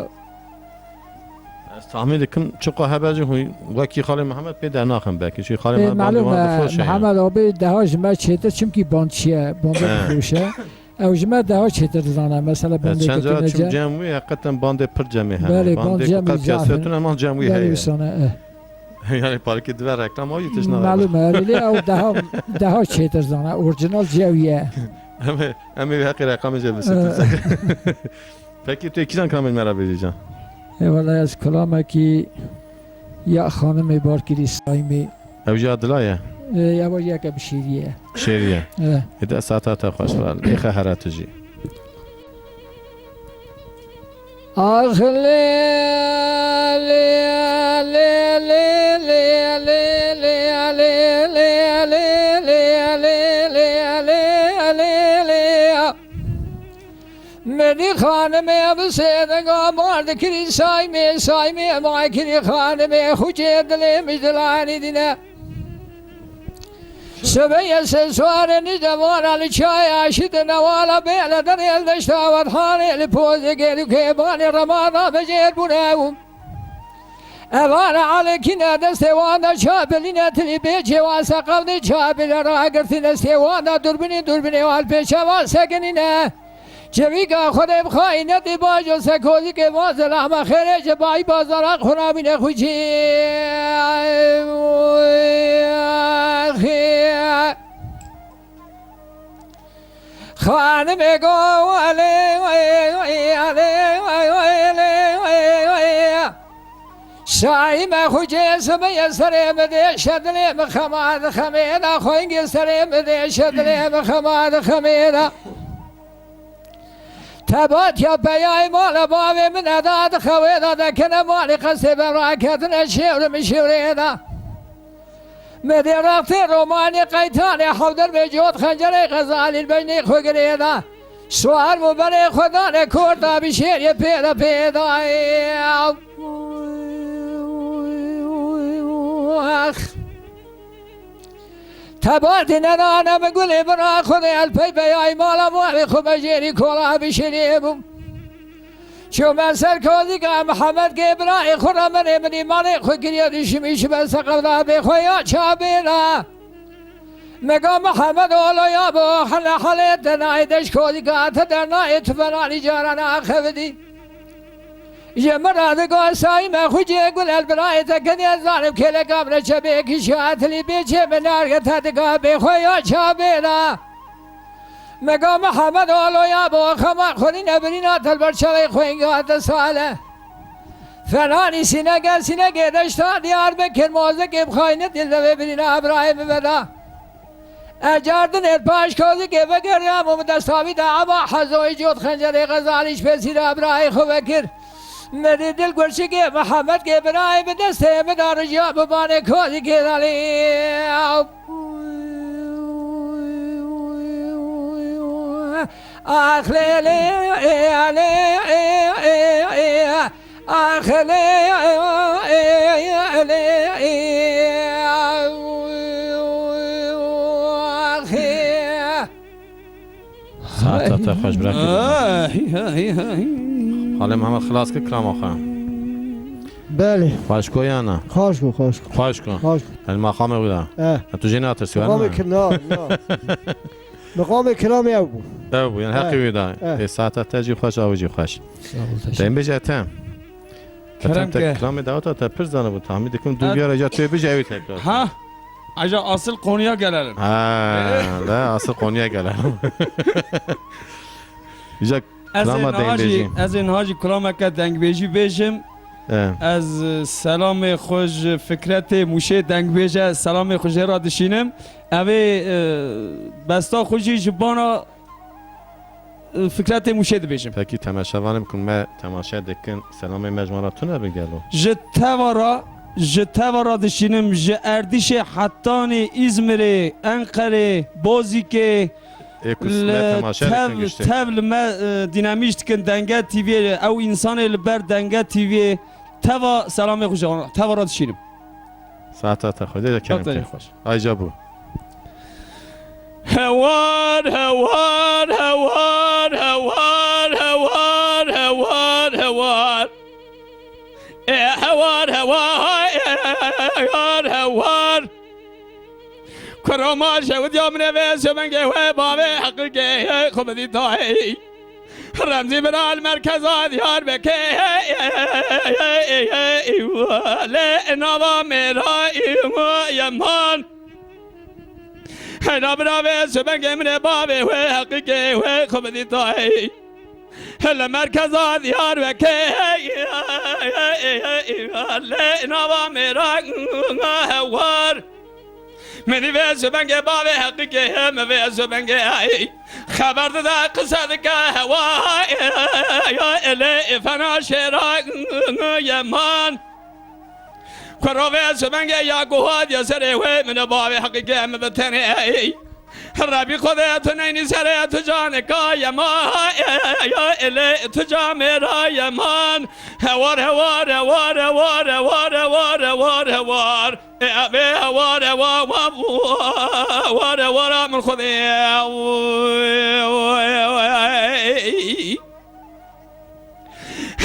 tahmin ediyorum çok haberci huy vaki Xali Muhammed bir de nakım belki şey Xali Muhammed معلومه محمد آبی دهاج ما چهتر چمکی باندچیه بانده بفروشه اوج ما دهاج چهتر زانه مثلا بانده چند جا کتونه چون جمعی حقیقتا bande پر جمعی هم بله bande جمعی kalp kesetun ama جمعی بله هست بسانه yani parki diğer reklam ayı tışna معلومه ولی او دهاج چهتر زانه اورجینال جویه ama bir hakik reklam cebisi peki tu iki can kamil merhaba diyeceğim والله از کلامه که یا خانم بارکری سایمی evci adla ya یا با یک بشیریه şeriye ede saata خوش var اخه هراتجی آخ لی لی لی لی لی لی لی لی لی لی مدی خانم بسیدگا مارد کری سایمی ما کری خانم خوچه دلی مجدلانی دینه سبیه سوار نجوان علی چای عشید نوالا بیل در الدشتاوت خانه لپوزه گیرو که بانی رمانا بجیر بونهوم اوان علی کنه دستوانا چابلینه تلی بیچه واسا قونی چابل را گرتین استوانا دربینی وال پیچه واسا گنینه جوی که خودم خواهینت باج و سکوزی که مازل همه خیره چه بایی بازارق خونامین خوچی خانم گو شای مخوجه سمی سرم ده شدلم خماد خمیده خوینگ سرم ده شدلم خماد خمیده تبات یا بیای مال باوی من اداد خویده ده کنه مالی قصه براکت نشیور مشیوریده مدی رفتی رومانی قیتانی حودر بجود خنجر غزالی بجنی خوگریده سوار مبری خدا نکورده بشیر پیدا پیدا تبارتی ندانم گلی برا خود الپی بیای مالا موی خوب جیری کولا بشیریم چون من سرکازی که محمد که برای خورا منی مالی خود گریه دیشمیش من سقفدا بخویا چا بینا مگا محمد اولایا با حلت نایدش کازی که آتا در نایت فنالی جاران آخفدی یه مرادگاه سایی من خوجه گل البرای تکنی از ظالم کل قبر چبه کشاتلی بیچه منار تدگاه بخویا چا بینا مگا محمد آلویا با خما خونی نبرین آتل بر چوی خوینگی آتا ساله فلانی سینگه دشتا دیار بکر موزه که بخواینه دل دوه برین ابراهیم بدا اجاردن الپاش کوزی که بگریم و مدستاوی دا عبا حضوی جود خنجر غزالیش پسیر ابراهیم خو بکر مدی دل گرشی که محمد که برای به دسته مدار جا ببانه کوزی که دالی آخلی ساعت خوش برکت حالا محمد خلاص که کلام آخر بله خوش کو یا نه خوش کن خوش کن خوش کن خوش المقام بوده تو جنات سوال مقام کلام مقام کلام او بود او یعنی حقی بوده ساعت تجی خوش آوجی خوش دیم بجاتم کرم که کلام دعوت تا پرزانه بود تامید کم دو بیار اجا توی بجاوی تکرار ها اجا اصل قونیا گلرم لا اصل قونیا گلرم اجا کلام دیم بیجی از این حاجی کلام که دنگ بیجی بیجم از سلام خوش فکرت موشه دنگ بیجه سلام خوش را دشینم اوه بستا خوشی جبانا فکرت موشه بیجم پکی تماشاوانم کن ما تماشا دکن سلام مجموعاتونه بگلو جتوارا دشینم ج اردیش حتان ازمره انقره بازی که تبل ما دینامیشت کن دنگه تیوی او انسان لبر دنگه تیوی توا سلام خوش توارا دشینم ساعت خودی کردم خوش آیجا بو هوار هوار هوار هوار هوار هوار هوار هوار هوار هوار کرما شود یا من ویس منگه و باوی حقیقه خوب دیدایی رمزی برای المرکز آدیار بکه لعنوا میرای یمان هینا برای سبنگ من بابی و حقیقی و خوب دیدایی المرکز آدیار بکه لعنوا میرای هوار منی و سبنگ بابی حقیقی هم و سبنگ خبر ده قصد که هوا الی فنا شراک یمان کروه سبنگ یا گوهاد یا سره و من باب حقیقی هم بتنه ربی خودت نینی سره تو جان که یما الی تو جامعه یمان هوار هوار هوار هوار هوار هوار هوار هوار هوار هوار هوار من خودی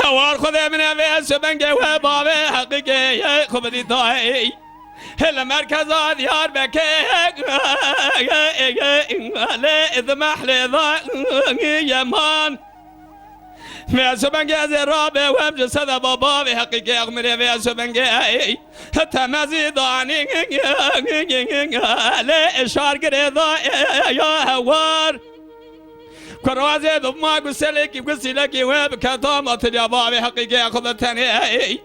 هوار خودی من اوه سبنگه و بابه حقیقی خوب دیدایی هل مركز ديار بك لا اذمح لذا يمان ما سبنج زرابه وهم صدا بابا بحقيقه اغمر في سبنج تمازي داني لا اشار كريضا يا هوار كروازي ضما قسلك قسلك وبكتامة يا بابا حقيقه اخذتني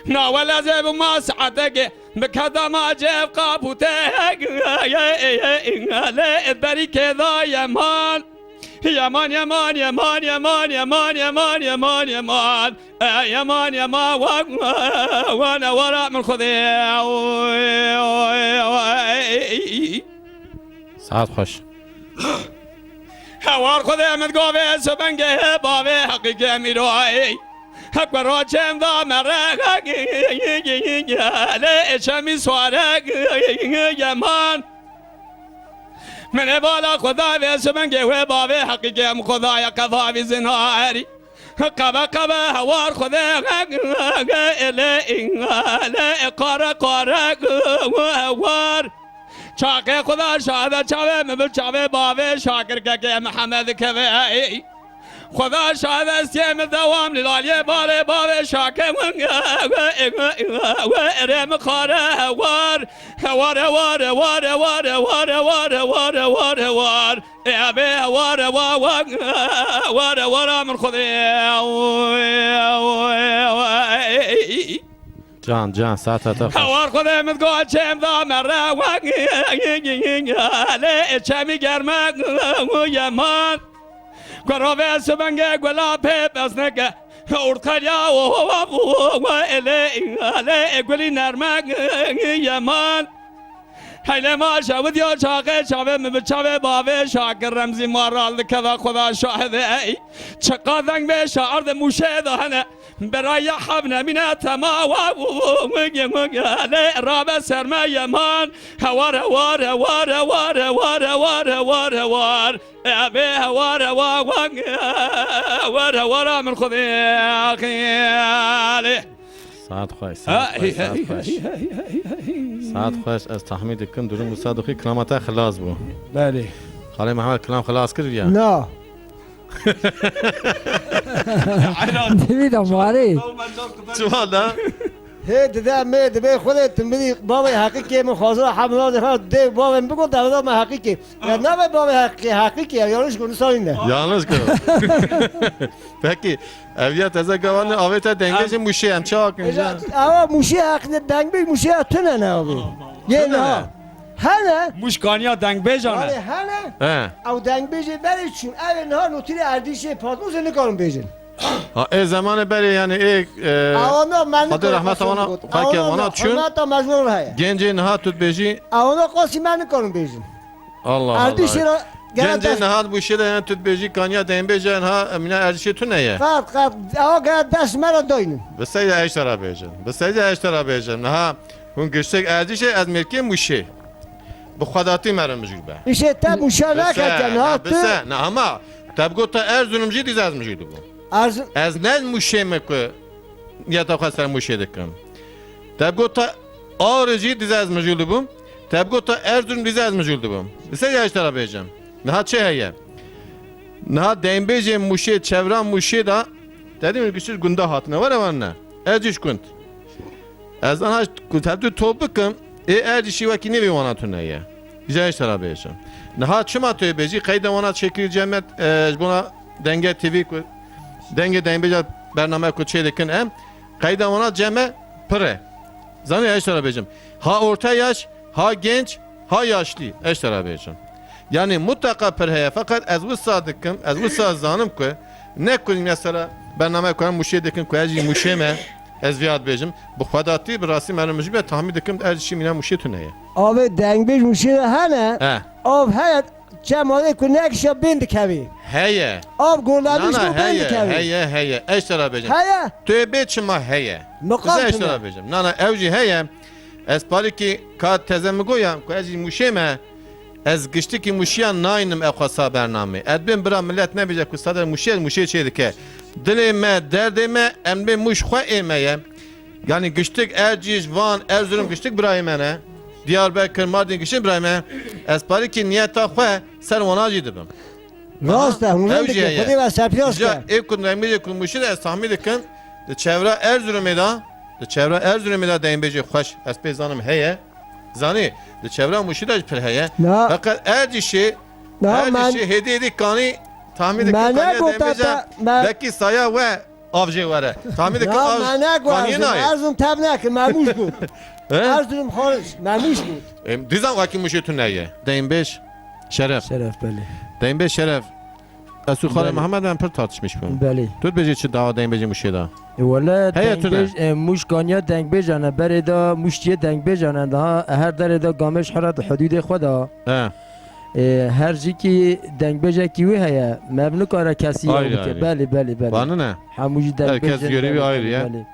نا ولا زي ما سعدك بكدما جيب قابوتك لا بري كذا يمان يمان يمان يمان يمان يمان يمان يمان يمان يمان يمان وانا وراء من خذي ساعت خوش هوار خذي من قوبي سبنجه بابي حقيقة ميروي اكبر راجم ذا مرق لا شمي سوارق يمان من بالا خدا في سبنجه وبابي حقيقة خدا يا قضا في زناري قبا قبا هوار خدا لا قارا قارا هوار شاكر خدا شاهد شاوه مبل شاوه بابي شاكر که محمد كوي خدا شاهد استیم دوام للالیه باره باره شاکر ارم خاره هوار هوار هوار هوار هوار هوار هوار هوار هوار هوار ابي هوار هوار هوار هوار من خذي جان ساعت خوش هوار خذي من قول شم ذا مرة لا شمي گرمه يمان قرابه سبنگه گلا پی بسنگه ارتقالیا و اله گلی نرمه یمان هیله ما شود یا شاقه شاوه مبچاوه باوه شاکر رمزی مارال کذا خدا شاهده ای چقدر به شعرد موشه دهنه برای حبنه مینه تما و رابه سرمه یمان هوار هوار هوار هوار هوار هوار هوار هوار ابي هوار هوار هوار من خذي اخي ساعت خوش ساعت خوش از تحمید کن درون مصادقی کلامت خلاص بو بله خاله محمد کلام خلاص کرد یا نه دیدم ماری سوالا هی دیدم می دبی خودت میدی بابای حقیقی من خواصل حمله ده ده بابا بگو دادا من حقیقی نه به بابای حقیقی یارش کنه سالینه yalnız kız. Peki evliya teze gavanı aveta dengeci muşi hem çakınca. ama muşi hakkında dengbe muşi atına ne abi ye ne hana مشکانیا دنگ بجانه yani hana He. او dengbe beri için evet ne notiri erdişe patmos ne kalın bejin Ha zamanı beri yani avana men Hadi rahmet avana kaki avana çün. ona da mecbur hay Gence nahat tut beji. avana kosi men kalın bejin Allah erdişe Allah. Gence nahat bu şeyde yani tut beji kanya dengbeji ha mina erdişe tu neye? kat ava gel ders mera doyun Besayda eştara bejin. Besayda eştara bejin. Ha hun göçtek erdişe az merke muşi. Bu xadatı merim müjbe. işte tam muşara kaçan ha Bese ne ama tabgo ta Erzurumcu dizaz müjde bu. arzu از نه موشه مکو یا تا خواستم موشه دکم تبگو تا آرجی دیزه از مجولو بوم تبگو تا ارزون دیزه از مجولو بوم بسه یاش ترا بیجم نه چه هیه نه دیم بیجم موشه چوران موشه دا dedim ki siz gunda hatına var ama ne erciş kunt az ana tebdu topukam ercişi vaki ne bir wana tunaya güzel tara بیجم نه çima tö beji kayda wana çekil cemet buna denge tv denge denge برنامه کو چه دکن ام قیدا ونا جمع پره زنی اشترا بیجم ها orta yaş ha genç ha yaşlı اشترا بیجم yani mutlaka perheye fakat az bu sadıkım az bu sazanım ko ne koyayım mesela برنامه koyam muşe dekin koyacı muşe me ez viyad bejim bu xadatı bir rasim ermiş be tahmin dekim erşi mina muşe tuneye abi dengbe muşara hana he av hayat cemale kunek şabin dikevi heye av gurlamış nana bu ben heye dikevi heye اشترا بیجم haya tövbe çima heye maqam Güzel işler bejim. Nana evci heye. Ez pari ki ka tezemi goyam ko ez muşeme. Ez gişti ki muşyan naynim eqasa bername. Edbin bira millet ne bilecek ku sadar muşe çedike. Dilime derdime embe muş xwe emeye. Yani güçlük Erciş, Van, Erzurum güçlük Brahimene. Diyarbakır, Mardin güçlük Brahimene. Espari ki niyeta xwe ser wanajî dibim. Rast Aha, hûn ew jî dike heye. xwedê ve serpiyas Ja ke. ev kun demêje kun muşî de ez tahmin dikin. Di çevra Erzurumê da, di çevra Erzurumê da deymbêjê xweş ez pê zanim heye. Zanî, di çevra Muşî de jî pir heye. Na Fakat Ercişê, na men Ercişê hêdî kanî tahmin dikin men kanîya ne gota deymbêje men belki saya ve avcı var. Tahmin dikin na men ne kanîya gota nayê. Erzurum tev neke memuş bû. He? Erzurum xaric memuş bû. Dizan vakî Muşî tu neye. Deymbêj şeref. شرف بله Deymbêj şeref. Ez û Xalê Bəli. Mehmed em pir tartışmış bûn. بله Tu dibêjî çi dawa deymbêjê Muşî da. ولا هيا تونه. موش گانیا دنگ بجانه بره دا موشتیه دنگ بجانه دا هر دره دا گامش حرات حدود خدا He. هر جی کی دنگ بجا کیوی هیا مبنو کارا کسی Ayrı, که ayrı. بله بله بله Bana ne? هموجی دنگ Herkes بجانه görevi بله، ayrı ya. بله.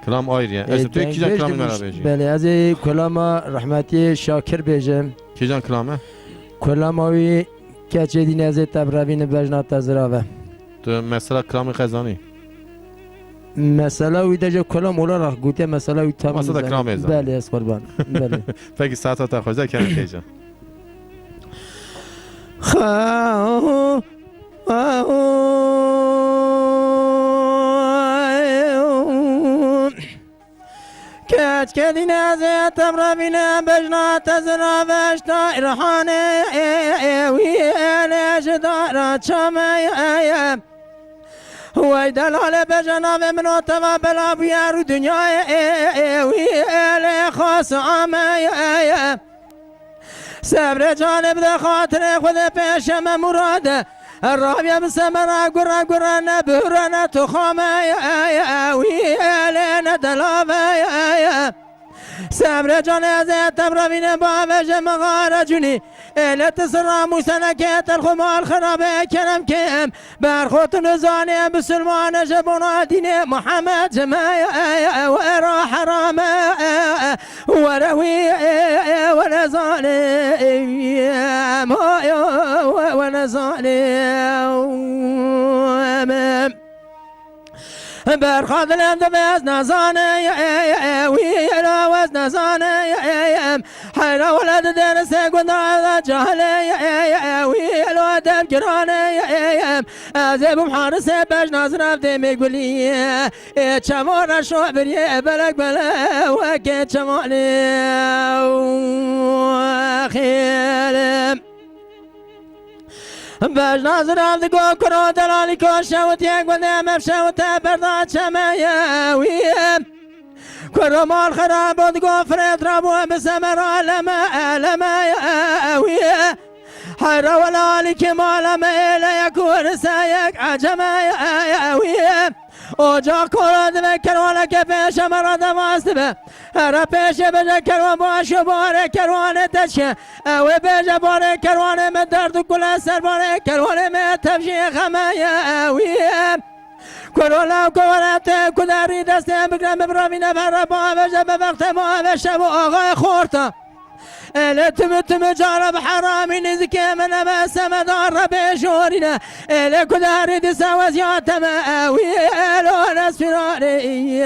Kelam ayrı ya. Ez tu دنگ iki can بج kelamı دموش- beraber. بله از کلاما رحمتی شاکر بجم İki can kelamı. کلاماوی کچه دین از تبروین بجنا تزراوه Tu mesela kelamı kazanı. مثلا وی دجا کلام اولا گوته مثلا وی تام مثلا می‌زنه. کلام ازن. بله از قربان بله Peki saat hata koyacak kendi heyecan. كات كدين زيت بربنا بجنا تزرع بشتا إرحاني ويانا جدارة شمايا هو دلال بجنا بمنو تبا بلا بيارو دنيا ويانا خاص عمايا صبر جانب ده خاطر خود پیشم مراده الرابية بسمرة قرى قرى نبهرنا تخامة ويالنا دلابة صبر جنازة تبرمين بابج مغارة جني إلا تسرى مسنكات الخمال خرابة كرم كم برخوت نزاني بسلمان جبنا دين محمد جمايا ورا حرام وروي ونزالي ونزالي برخاد لم دبز نزانه ويلا وز نزانه حيرا ولد درس قدر جهله ويلا دم جرانه ازب محارس بج نظر دم يقولي چمار شو بري بلك بلا وك چمالي خيل باش ناظر عبد گو کرو دلالی کو شوت یک بنده مفشوت برداد شمایا ویم کرو مال خراب بود گو فرد رابو بسمر لما ویم حيرا ولا لك مال ما لا يكون سايق عجما ویم اوجا کورد بکر ولا کفش مرد واسبه هر پیش بجا کروان باش باره کروان تشکه او بجا باره کروان من درد کل سر باره کروان من تفشی خمایا ویم کرولا کورت کداری دست بگرم برامین بر با بجا به وقت ما بشه و آقای خورتا التم تم جارب حرامي نزكي من بس مدار بشورنا الكدار تساوز يا تماوي لو ناس فراري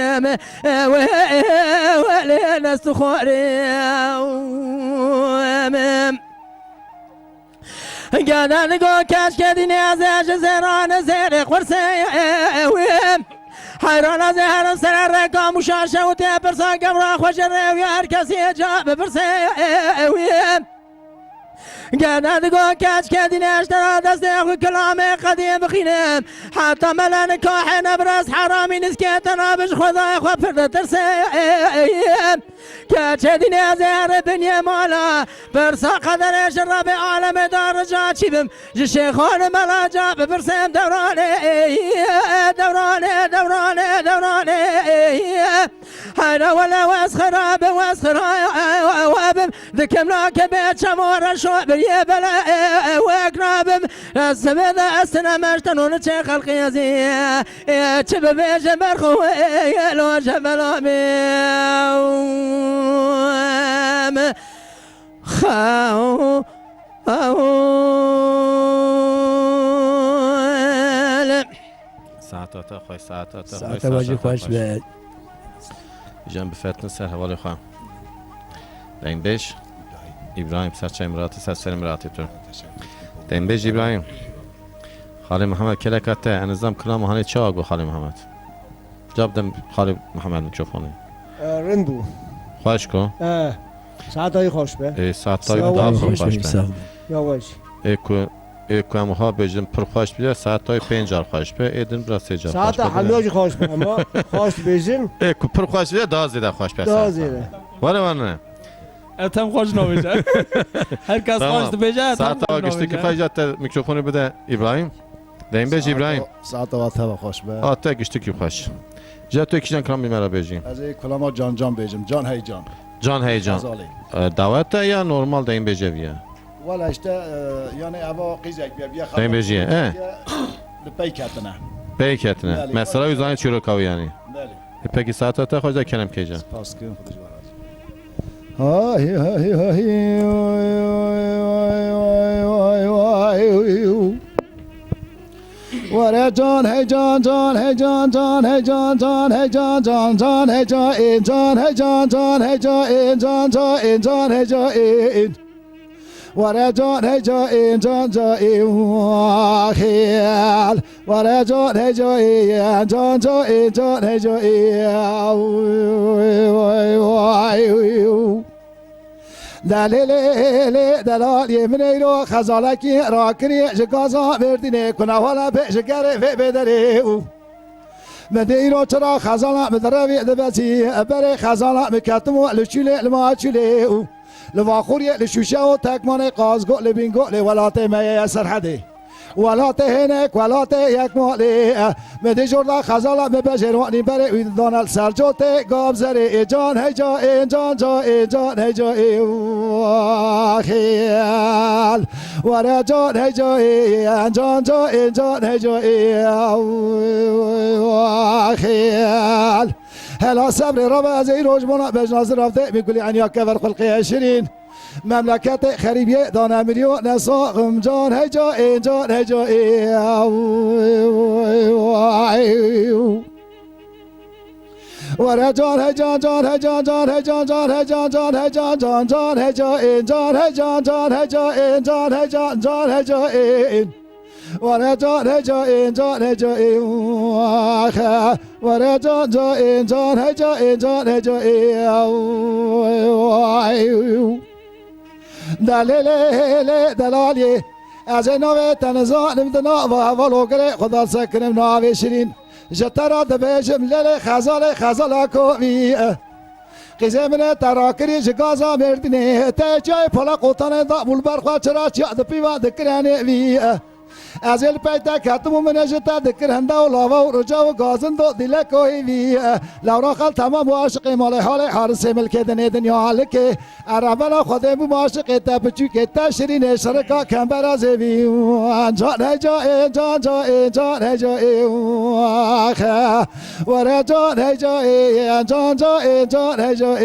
ولا ناس تخوري قاعد نقول كاش كدني ازاج زران زير قرسي حيران زهر سر رقم وشاشة وتبرسا قمرا خوشر ويار كسي جاب برسي قاعد نقول كاش كدين اشترى دستيق كلامي قديم بخينم حتى ملا نكاح نبرس حرامي نسكيت انا بش خذا خفر ترسي كاش كدين زهر بني مالا برسا قدر شرب عالم دار جاتشبم جشيخون ملا جاب برسم دوراني دوراني دوراني دوراني هذا ولا واسخرا بواسخرا وابم ذكم لك بيت شمور شو بري بلا واقربم السبب السنة مشتنون تشي خلقي زي تشب بيج برخو لو جبل بيم خاو Saat hata koy, saat hata koy. ساعت واجی خوش به جان بفتن سر حوالی خواهم دین بیش ابراهیم سرچه امراتی سر امراتی تو دین بیش ابراهیم خالی محمد کلا کته انظام کلام هانی چه آگو خالی محمد جاب دم خالی محمد میکروفونی رندو خواهش کن ساعت های خوش به ساعت های دار خواهش به یواش ایکو هم ها بیجم پر خواهش بیده ساعت های 5 جار خواهش به ایدن برا 3 جار خواهش ساعت حلواج خوش به اما خوش بیجن ایکو پر خواهش بیده دا زیده خواهش به دا زیده وانه اتم خوش نمیشه هر کس خوش بجه اتم ساعت ها خوش گشتی که نمیشه خواهی جات میکروفونی بده ابراهیم دین بیج ابراهیم ساعت و تا خوش به آتا گشتی که خوش جا تو کیجان کلام بیمارا بیجیم از کلام جان جان بیجم جان هی جان جان هیجان دعوت یا نورمال دین بیجه بیا ولا اشته یعنی اوا قیزک بیا دین بیجیه لپی کتنه بیکتنه مثلا ویزانی چی رو کاوی یعنی بله پکی ساعت ها تا خوش دا کنم کیجان پاس کن خودش برات های های های وره جان هی جان جان هی جان جان هی جان جان هی جان جان جان هی جان این جان هی جان جان هی جان این جان جان این جان هی جان این وره جان هی جان این جان جان این خیال وره جان هی جان این جان جان این جان هی جان این دلیل دلال یمنی رو خزالکی را کنی جگازا بردینه کنه والا بشکره بدری او مدی رو چرا خزالا مدروی دبسی بره خزالا مکتمو لشوله لما چوله او لواخوری لشوشه و تکمان قازگو لبینگو لولاته می سرحده ولاته هنک ولاته یک مالی مدی جوردا خزالا ببجروانی بره وید دانال سرجوته گاب زره جان هی جا این جان جا این جان هی جا این خیال ورا جان هی جا این جان جا این جان هی جا این خیال هلا صبر رب از این روزمونا بجناز رفته میگولی عنیا کفر خلقی 20 مملکت خریبیه دانه میلیون نساقم جان هی جا این جان هی جا ورا جان هی جان جان هی جان جان هی جان جان هی جان جان هی جان جان جان هی جا این جان هی جان جان هی جا این جان هی جان جان هی جا این ورا جان هی جا این جان هی جا این ورا جان جا این جان هی جا این جان هی جا این دلیل دلالی از نوع تنزانم دنا و اولو گره خدا سکنم ناوی شیرین جترا دبیجم لیل خزال کوی قیزه منه تراکری جگازا مردینه تجای پلا قوتانه دا مولبرخوا چرا چیاد پیوان دکرانه وی از ال پیدا کاتمو من جتا دکر هندا و لاوا و رجا و گازن دو دل کوی وی لورا خال تمام عاشق مال حال حارس ملک دنیا حال که عربنا خودم عاشق تا بچو که تا شیرین شرکا کمبر از وی جان جا جان جا جان جا ورا جان جا جان جا جان جا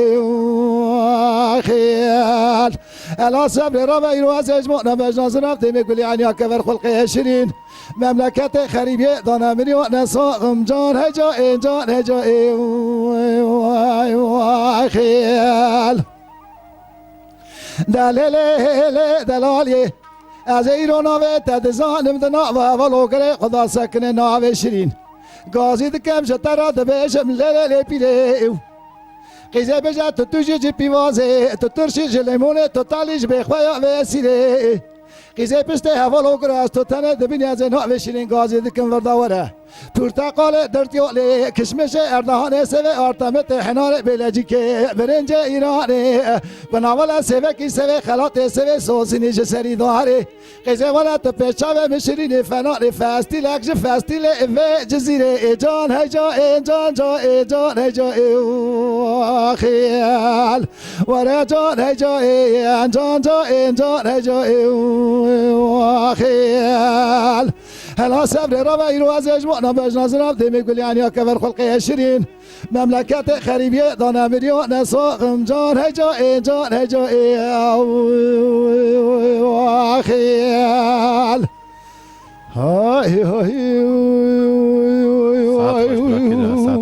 خیال الا صبر را بیرو از اجماع نبجناز رفته میگولی عنیا کفر خلقی 20 مملکت خریبیه دانه میلیون نساقم جان هی جا این جان هی جا این خیال دلیل دلالی از ایرو ناوه تدزانم دنا و اولو گره خدا سکنه ناوه شیرین گازی دکم شترا دبیشم لیلی پیلیو قیزه بجا تو توجی جی پیوازه تو ترشی جلیمونه تو تالیش بخوایا ویسیره قیزه پشته حوالو گراز تو تنه دبینی از ناوه شیرین گازی دکم ورداوره پرتقال درتیولی کشمش اردهان سوه آرتمت حنار بلژیکه برنج ایرانی بناول سوه کی سوه خلات سوه سوسینی جسری داره قیزه ولا تو پیچاوه مشرین فنار فستیل اکش فستیل و جزیره جان هی جا جان جا جان هی جا خیال ورا جان هی جا جان جا جان هی جا خیال هلا صبر را بیرو از اجماع نبجناز رفته میگولی عنیا کفر خلقی 20 مملکت خریبیه دانه میلیون نساقم جان هی جا این جان هی جا خیال های های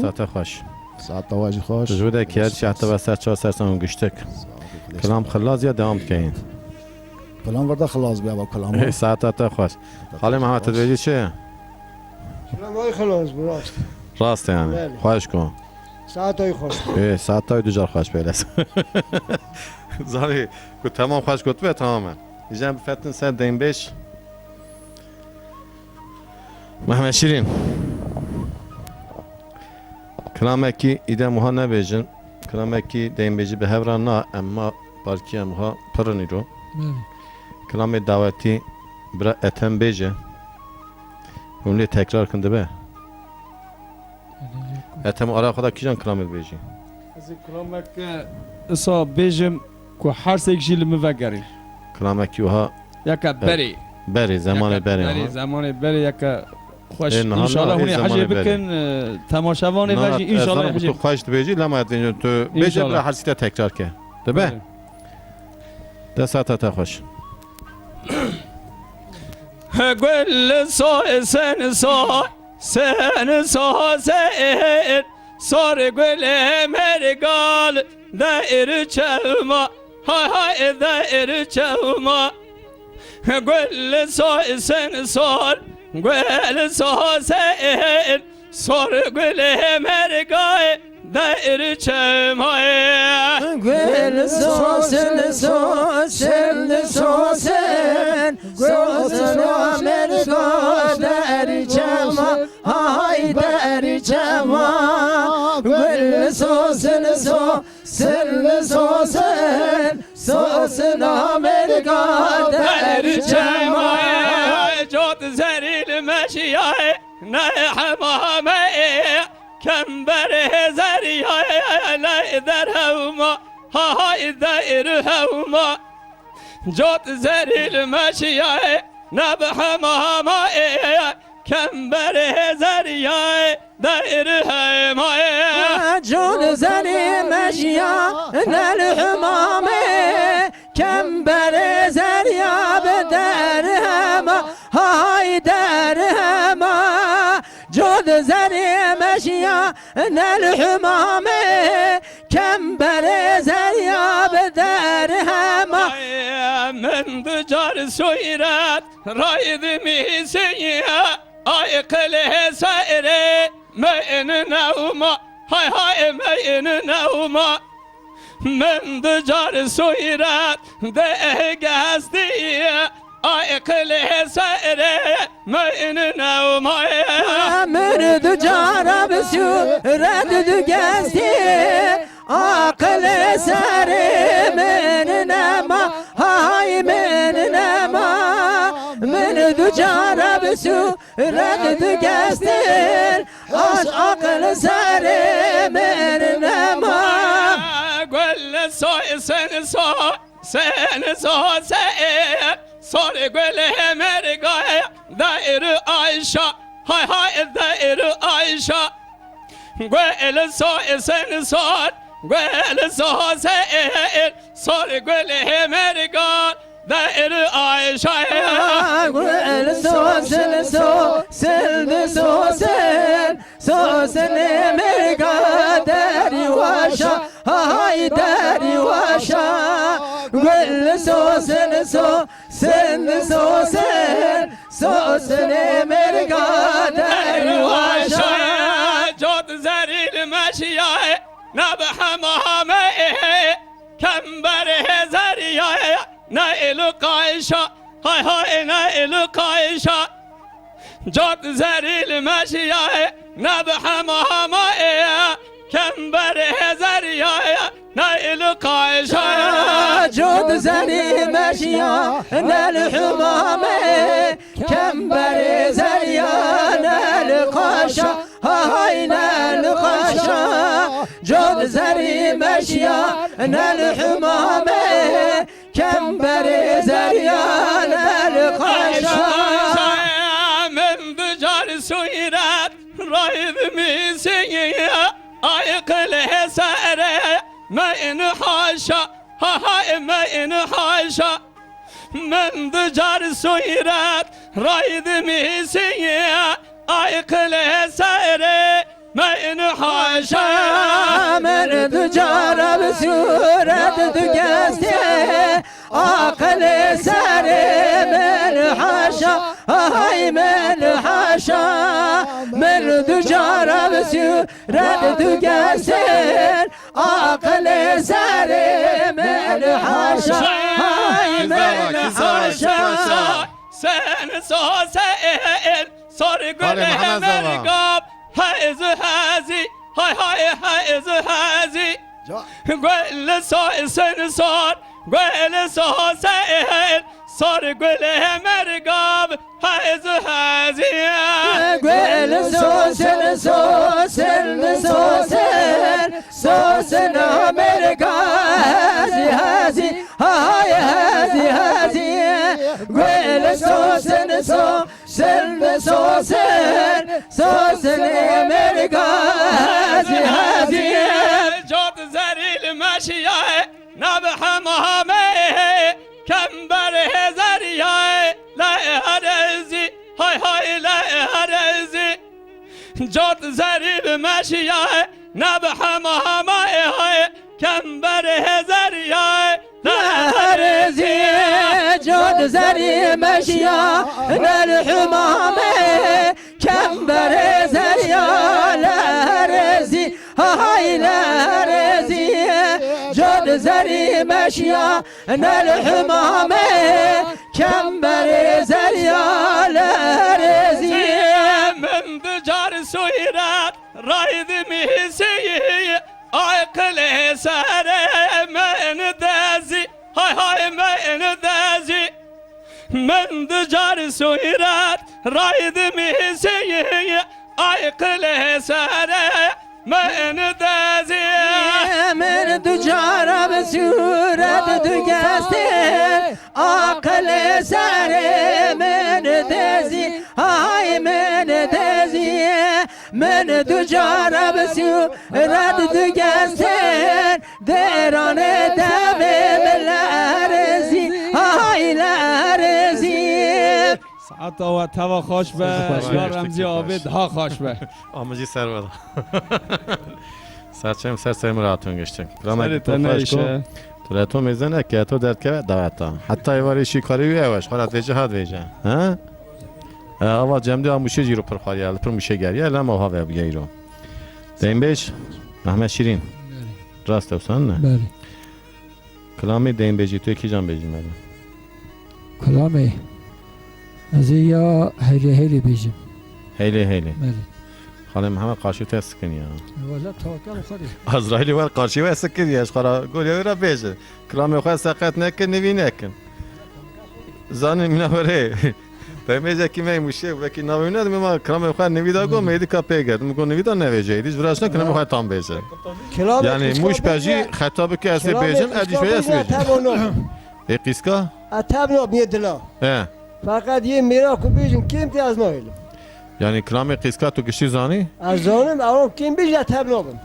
ساعت خوش ساعت تواجی خوش جوده که هرچی حتی وسط 4 سرسان گشتک کلام خلاص یا دوام کهین کلام ورده خلاص بیا با کلام ساعت تا خوش خاله محمد تدویجی چه؟ شما خلاص براست راست یعنی بله. خواهش کن ساعت های خوش ساعت تا 2 جار خوش پیلس زاری که تمام خوش گفت به تمامه اینجا فتن سر دین بیش محمد شیرین کلامکی ایده موها نبیجن کلامکی دین بیجی به هوران نه اما بارکی موها پرنی رو کلام دعوتی برا اتم بیجه اونلی تکرار کنده به اتم آرا خدا کیجان کلام بیجی از کلامک اصا بیجم که هر سیک جیل مفگری کلامکی وها یکا بری بری زمان بری زمان بری یکا خوش نه، نه، انشالله نه، هونی زمان حجی بری. بکن تماشاوانی بجی انشالله تو حجی خوش بیجی لما تو بیجی انشالله. برا هر سیتا تکرار که دبه ده ساعت تا خوش گل سا سن سا سن سا سن سار گل مرگال دایر چلما های های دایر چلما گل سا سن سار گل سا سن سار گل مرگال دایر چلما گل سوسن سوسن سوسن سوسن امریکا در چما های در چما گل سوسن سوسن سوسن سوسن امریکا در چما جود زریل مشیای نه حمامه کم بره زریای نه در هوما های دایر هوما جود زریل مشیای نه به حمامه کم بره زریای دایر هوما جون زنی مشیا نل حمامه کم بر زریاب در هما های در هما جود زنی مشیا نل حمامه کم بر زریاب در هما من دجار سویرات راید میسیه آی قله سائره من نوما های های من نوما من دجار سویرات ده گستیه آی قله سائره من نوما مرد جارب سو رد دو گستی عقل سر من نما های من نما من دو جارب سو رد دو گستی آش عقل سر من نما گل سای سن سا سن سا سن سار گل مرگای دایر آیشا های های دایر آیشا گل سای سن سار گل سا سن سار گل مرگای دایر آیشا گل سوسن سوسن سوسن سوسن مرگا داری واشا های داری واشا گل سوسن سوسن سوسن سوسن مرگا داری واشا جود زریل مشیای نب حمامه کم بره زریای نایل قایشا های های نایل قایشا جود زریل مشیای نب حمامه کم بره زریای نایل قایشا جود زنی مشیا نل حمامه کم بر زریا نل قاشا های نل قاشا جود زنی مشیا نل حمامه کم بر زریا نل قاشا من دجار سویرات راید میسیه آی قله سره ما این حاشا های ما این حاشا من دجار سویرات راید میسیه آی قله سره من حاشا من دجارم صورت دگسته عقل سر من حاشا های من حاشا من دجارم صورت دگسته عقل سر من حاشا های من حاشا سن ساسئل سرگل مرگاب حیز حزی های های حیز حزی گل سای سن سار گل ساسئل سرگل مرگاب حیز حزی گل سوسن سوسن سوسن سوسن امریکا هزی هزی های هزی هزی گل سوسن سوسن سوسن سوسن امریکا هزی هزی جاد زریل مشیای نبح محمه کمبر زریای لا هرزی های های لا هرزی جاد زریل مشیای نبح محمه کمبر زریای لا هرزی جود زری مشیا الحمامه کمبر زریا لرزی های لرزی جود زری مشیا الحمامه کمبر زریا لرزی من دجار سویرات راید میسی عقل سر من دازی های های من دازی من دجار سویرات راید میسی عقل سر من دازی من دجارم صورت دگسته عقل سر من دزی های من دزی من دجارم صورت دگسته دران دم لرزی های لرزی ساعت و توا خوش به یا رمزی عابد ها خوش به آموزی سر بده سرچم سر سر مراتون گشتیم سر تنیشه تو تو میزنه که تو درد که دعوتا حتی ایواری شیکاری ویواش خالت ویجه هاد ویجه ها آوا جمعی آموشه جیرو پر خواهی پر موشه گری الان ما ها و بگه ایرو دیم بیش محمد شیرین راست افسان نه بله کلامی دیم بیجی توی کی جان بیجی مدن کلامی از یا هیلی هیلی بیجیم هیلی هیلی بله خاله محمد قارشی تو اسکنی ها والا تاکل خودی ازرائیلی ول قارشی و اسکنی اش خرا گل یا بیجه کلامی خواهد سقط نکن نوی نکن زانی مینا بره دمیجه کی می موشه و کی نوینه ما کلامی خواهد نوی داگو میدی کپی گرد میگو نوی دا نویجه ایدیش براش نکنه میخواد تام بیجه یعنی موش پجی خطاب که اصلی بیجم ادیش به اصلی بیجه ای قیسکا اتبنا میدلا اه فقط یه میرا کو بیجن کیم تی از نایل یعنی کلامی قیسکا تو گشتی زانی از زانم اون کیم بیج اتبنا بم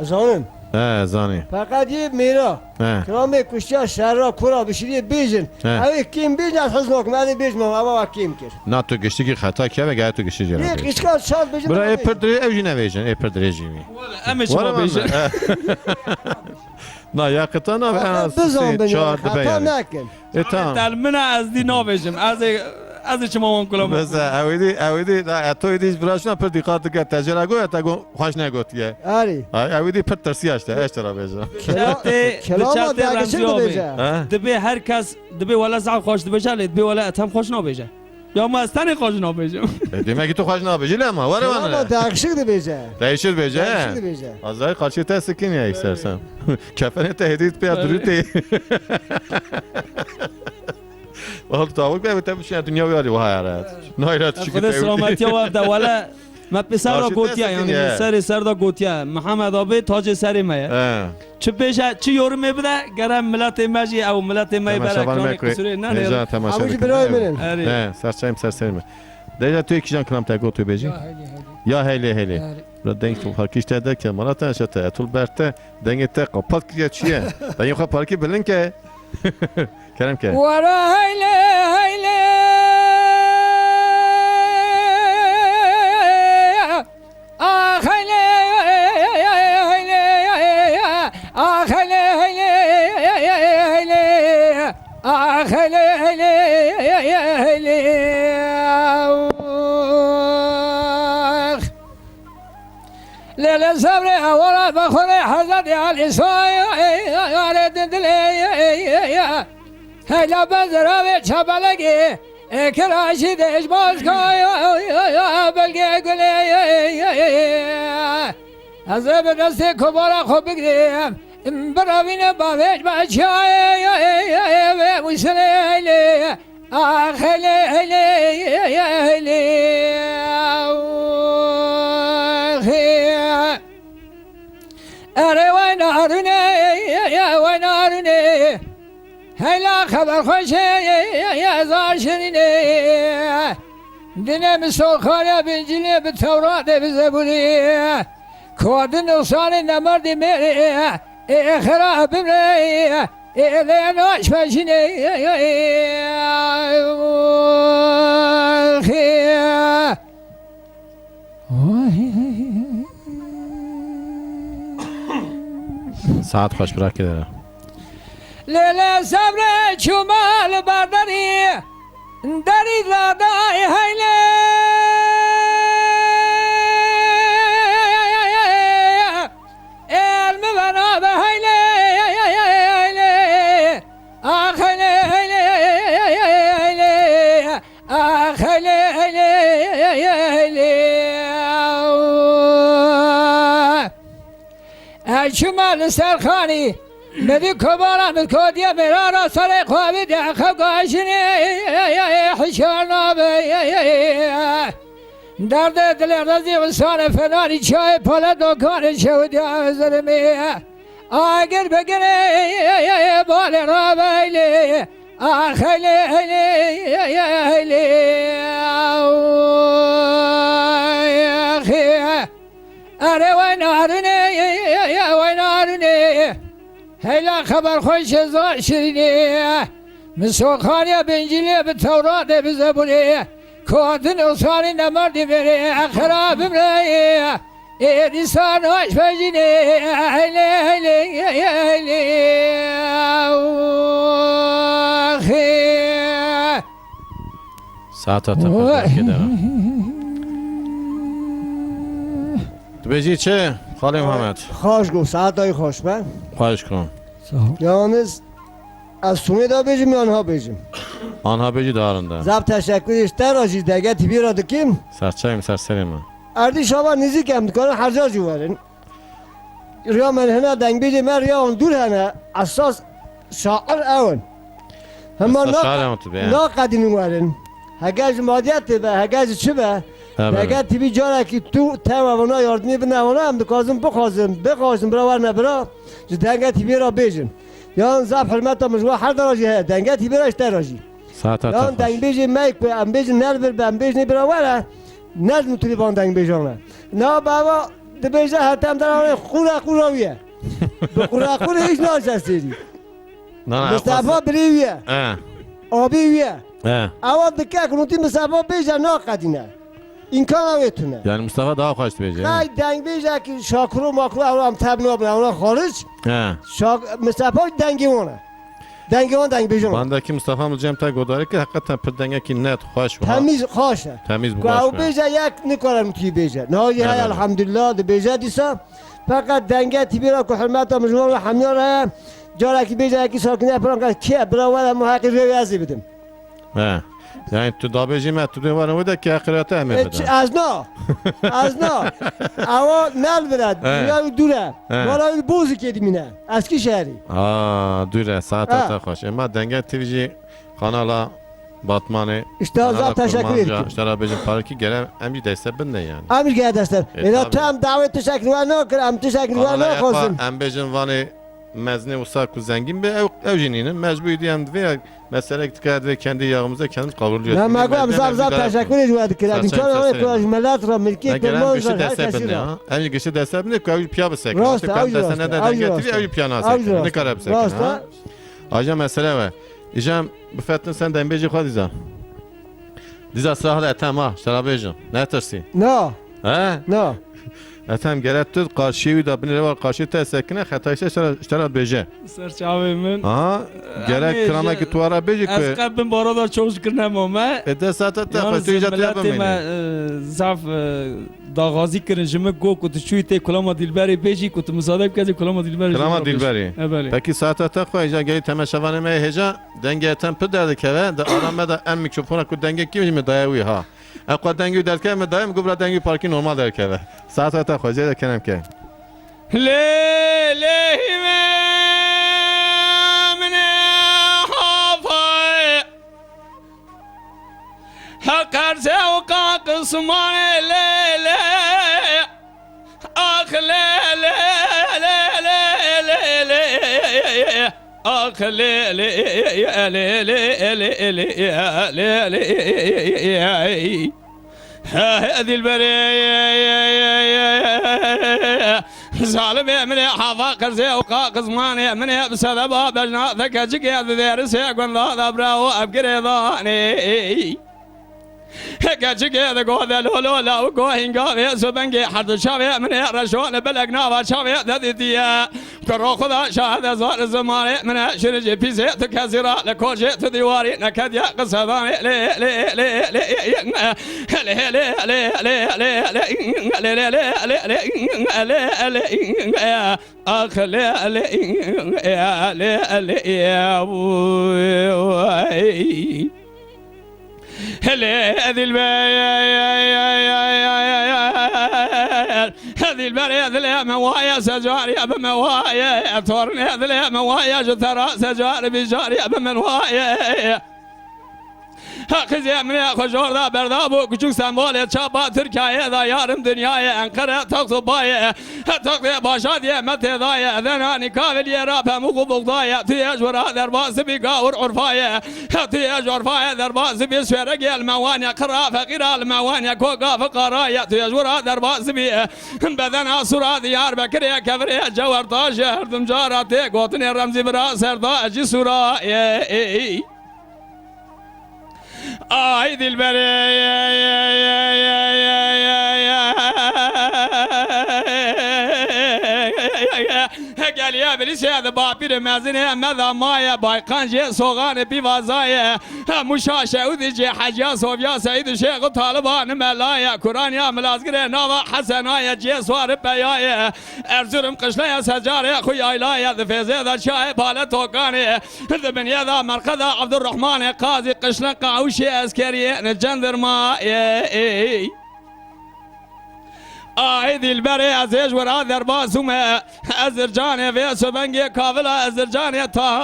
از زانم اه زانی فقط یه میرا اه کلام کشتیا شهر را کورا بشیری بیجن اوی کیم بیج از حزناک مدی بیج ما اما کیم کرد نه تو گشتی که خطا که بگه تو گشتی یه جرا قشکا شاد بیجن برای پردری اوجی نویجن ای پردری جیمی همه شما بیشه نه یا قطعا نه بزن سه بنی چهار خطا بیان نکن ایتام دل من از دی نابیشم از شما من کلام بس اویدی نه تو ایدیش براش نه پر دقت که تجربه گویا تا خوش نگوتیه آری اویدی پر ترسیاش ده اشترا بیجا کلام داگشن تو بیجه دبی هر کس دبی ولا زعل خوش دبیشه دبی ولا اتم خوش نابیشه یا ما از تنی خوش نابیشم دیمه تو خوش نابیجی لما وره کلام من داگشن تو بیجه دایشت بیجه داگشن بیجه ازای قارشی تست کنی ایکسرسم کفن تهدید پی ادریتی والله تاول که بتم شيء دنيا وياري وهايرات نايرات شي خدا سلامتی و دوله ما پسر را گوتیا یعنی سر دا گوتیا محمد آبی تاج سر مایه چه پیشه چه یورو میبده گرم ملت مجی او ملت می برای اکران کسوری نه نه تماشا همونجی برای منن نه سرچایم سرسرم دیگه تو یکی جان کلام تگو تو بیجی یا هیلی هیلی را دنگ تو پارکیش تده که مالات نشته طول برته دنگ ته قپات کیه چیه دنگ خو پارکی بلن که کرم که ورا هیلی هیلی آخ هیلی خیلی لیل صبر اولا بخور حضرت علی سایه دلی هلا بزرا چبلگی کراشی دش باز کای بلگی گلی از به دست کبارا خوب بگیرم براوین باوش بچای و مسلی خیلی اره و نارونه هلا خبر خوشه زار شرینه دنم سوخانه بنجلی به تورات به زبوری کود نقصان نمرد میره خراب بمره لیناش بشینه ساعت خوش برا که داره لیل صبر چومال برداری داری زادای هیله علم بنا به هیله چومال سرخانی بدی کبارم کودیا مرارا سر خوابی دخل گاشنی حشار نابه درد دل رزی وسان فنانی چای پلا دکان شودی آزرمی آگر بگره بال را بیلی خیلی اره و نارونه هلا خبر خوش زار شیرینه مسوخانیا بنجلی به تورات به زبونی کودن اصاری نمردی بره خراب بمره ایدیسان هاش بجینه ساعت تا خوش برا که داره تو بجی چه خاله محمد خوش گفت ساعتای خوش به خواهش کن یalnız از سومه دا بجیم یا آنها بجیم آنها بجی دارنده زب تشکرش در آجیز دگه تیبی را دکیم سرچاییم سرسریم اردی شما نزدیک هم دکانه هر جا جوارن ریا من هنه دنگ بیجی من ریا اون دور هنه اساس شاعر اون هما نا قدیم وارن هگاج مادیت به هگاج چه به هگاج تیبی جاره که تو تمامنا یاردمی بنا اونا هم دکازم بخوازم برا نبرا دنگ تیبی را بیجن یا زب حرمت مجموعه هر درجه دنگ تیبی را اشتراجی ساعت تا یا خوش دنگ بیجی میک به ام بیجی نربر به ام بیجی برا وره نجم توی بان دنگ بیجانه نه بابا دبیجه هتم در آن خوراویه به خوراخور هیچ ناشستیدی نه مصطفی بریویه آبیویه اول دکه کنوتی مصطفی بیجه ناقدینه این کار نمیتونه یعنی مصطفی daha خوش بیجه خیلی دنگ بیجه که شاکرو ماکرو هم تبنا بنا اونا خارج مصطفی دنگیونه دنگ بیجونه باندaki Mustafa Mülcem ta godari ki hakikaten pırdenge ki net hoş var. تمیز خوشه Temiz bu گاو hoş. بیجه یک نکارم توی بیجه نه های بله. الحمدلله ده بیجه دیسا فقط دنگه تیبی را که حرمت هم جمعه و حمیان را جاره که بیجه یکی ساکنه پران که کیه براول محقی روی ازی بدم Yani tu da beji me tu var o da ki akırata hem beden. از نه اما نل برد یا دوره مارا بوزی کدی مینه از کی شهری Dure saat ta hoş. Ama denge TV'ci kanala Batman'ı işte za teşekkür ederim. İşte beji parki gelen emri destek bende yani. امیر گه دستم اینا تو هم دعوت تشکر و نکرم تشکر و نخواستم Em bejin vanı mezne usa ku zengin be evcininin mecburi diyem ve mesele dikkat ve kendi yağımıza kendimiz kavruluyoruz. نه مگو هم زب تشکر جواد کردم این کار همه کلاش ملت را ملکی Gelen کرمان güçlü زد هر destek کسی bende را ha. En güçlü destek bende ki evi piya besek. راست Kam اوج destek ne de getiri evi piya nasek. Ne kadar besek. راست Aja mesele ve. İcem bu fettin sen de embeci kwa diza. Diza sahada etem ha. Şarabı ejim. Ne tersi? نه He? نه Etem gerek tut karşıyı da binir var karşı tesekine hataysa işler beje. Serçave min. Ha gerek krama ki tuara beje Ez ki. qebim barada çok şükür nemame. Ede saate te Yani fatuyca milletime yapamıyor. zaf dağazi kirin jime go kutu şu ite kulama dilberi beji kutu müsaade kezi kulama dilberi. Krama dilberi. Evet. Peki saate te koyacak geli temeşavanı me heca denge etem pıderdi keve de arama da en mikrofona ku denge kimi mi dayavi ha. Akwa denge derke mi dayım gubra denge parki normal derkeve. Saate te koyacak da kenem ke. Leyhime mine hafay Hakar sevka kısmane lele Ah lele lele lele Ah lele lele lele lele هذه البرية ظالم من حفا قرزي وقاقز ماني من بسبب بجنا ذكجك يا ذير سيقون ذا براو أبقري ضاني كجك يا ذكو ذا لولو لا وكو هنقا في سبنجي حد شافي من رشون بلقنا وشافي ذا ديا كرو خذا شاهد زار الزماني من شرج بيزي تكسرا لكوجي تديواري نكد يا قصداني لي لي لي لي لي لي لي لي أخ لي لي هذه البرية ذي موايا سجاري بموايا تورني ذي موايا جثرا سجاري بجاري بموايا خزي من خجور ذا بردابو كشوك سمبولي تشابا تركيا ذا يارم دنيايا انقرة تقصب بايا تقضي باشادية متى ضايا ذناني كافل يرابها مقو بغضايا تياج ورا درباس بيقاور عرفايا تياج عرفايا درباس بيسفرق الموانيا قرافة غير الموانيا كوكا فقرايا تياج ورا درباس بي بدنا صورة ديار بكريا كفريا جوار طاشا هردم جاراتي قوتني رمزي براس هرداجي سورايا آي قال يا بليس هذا بابير مازنه ماذا مايا بايقانجي صغان بيوازايا مشاشة وذجي حاجة صوفيا سيد الشيخ طالبان ملايا قرآن يا ملازقر ناظر حسنايا جي صوار بيايا ارزرم قشلايا سجاري خويا إلايا ذفيزي ذا شاي بالتوقاني ذبن يذا مرقذا عبد الرحمن قاضي قشلا قاوشي اسكري نجندر مايا ذي البري عزيز ورا درباس وما أزرجاني في سبنجي كافلا أزرجاني طارقة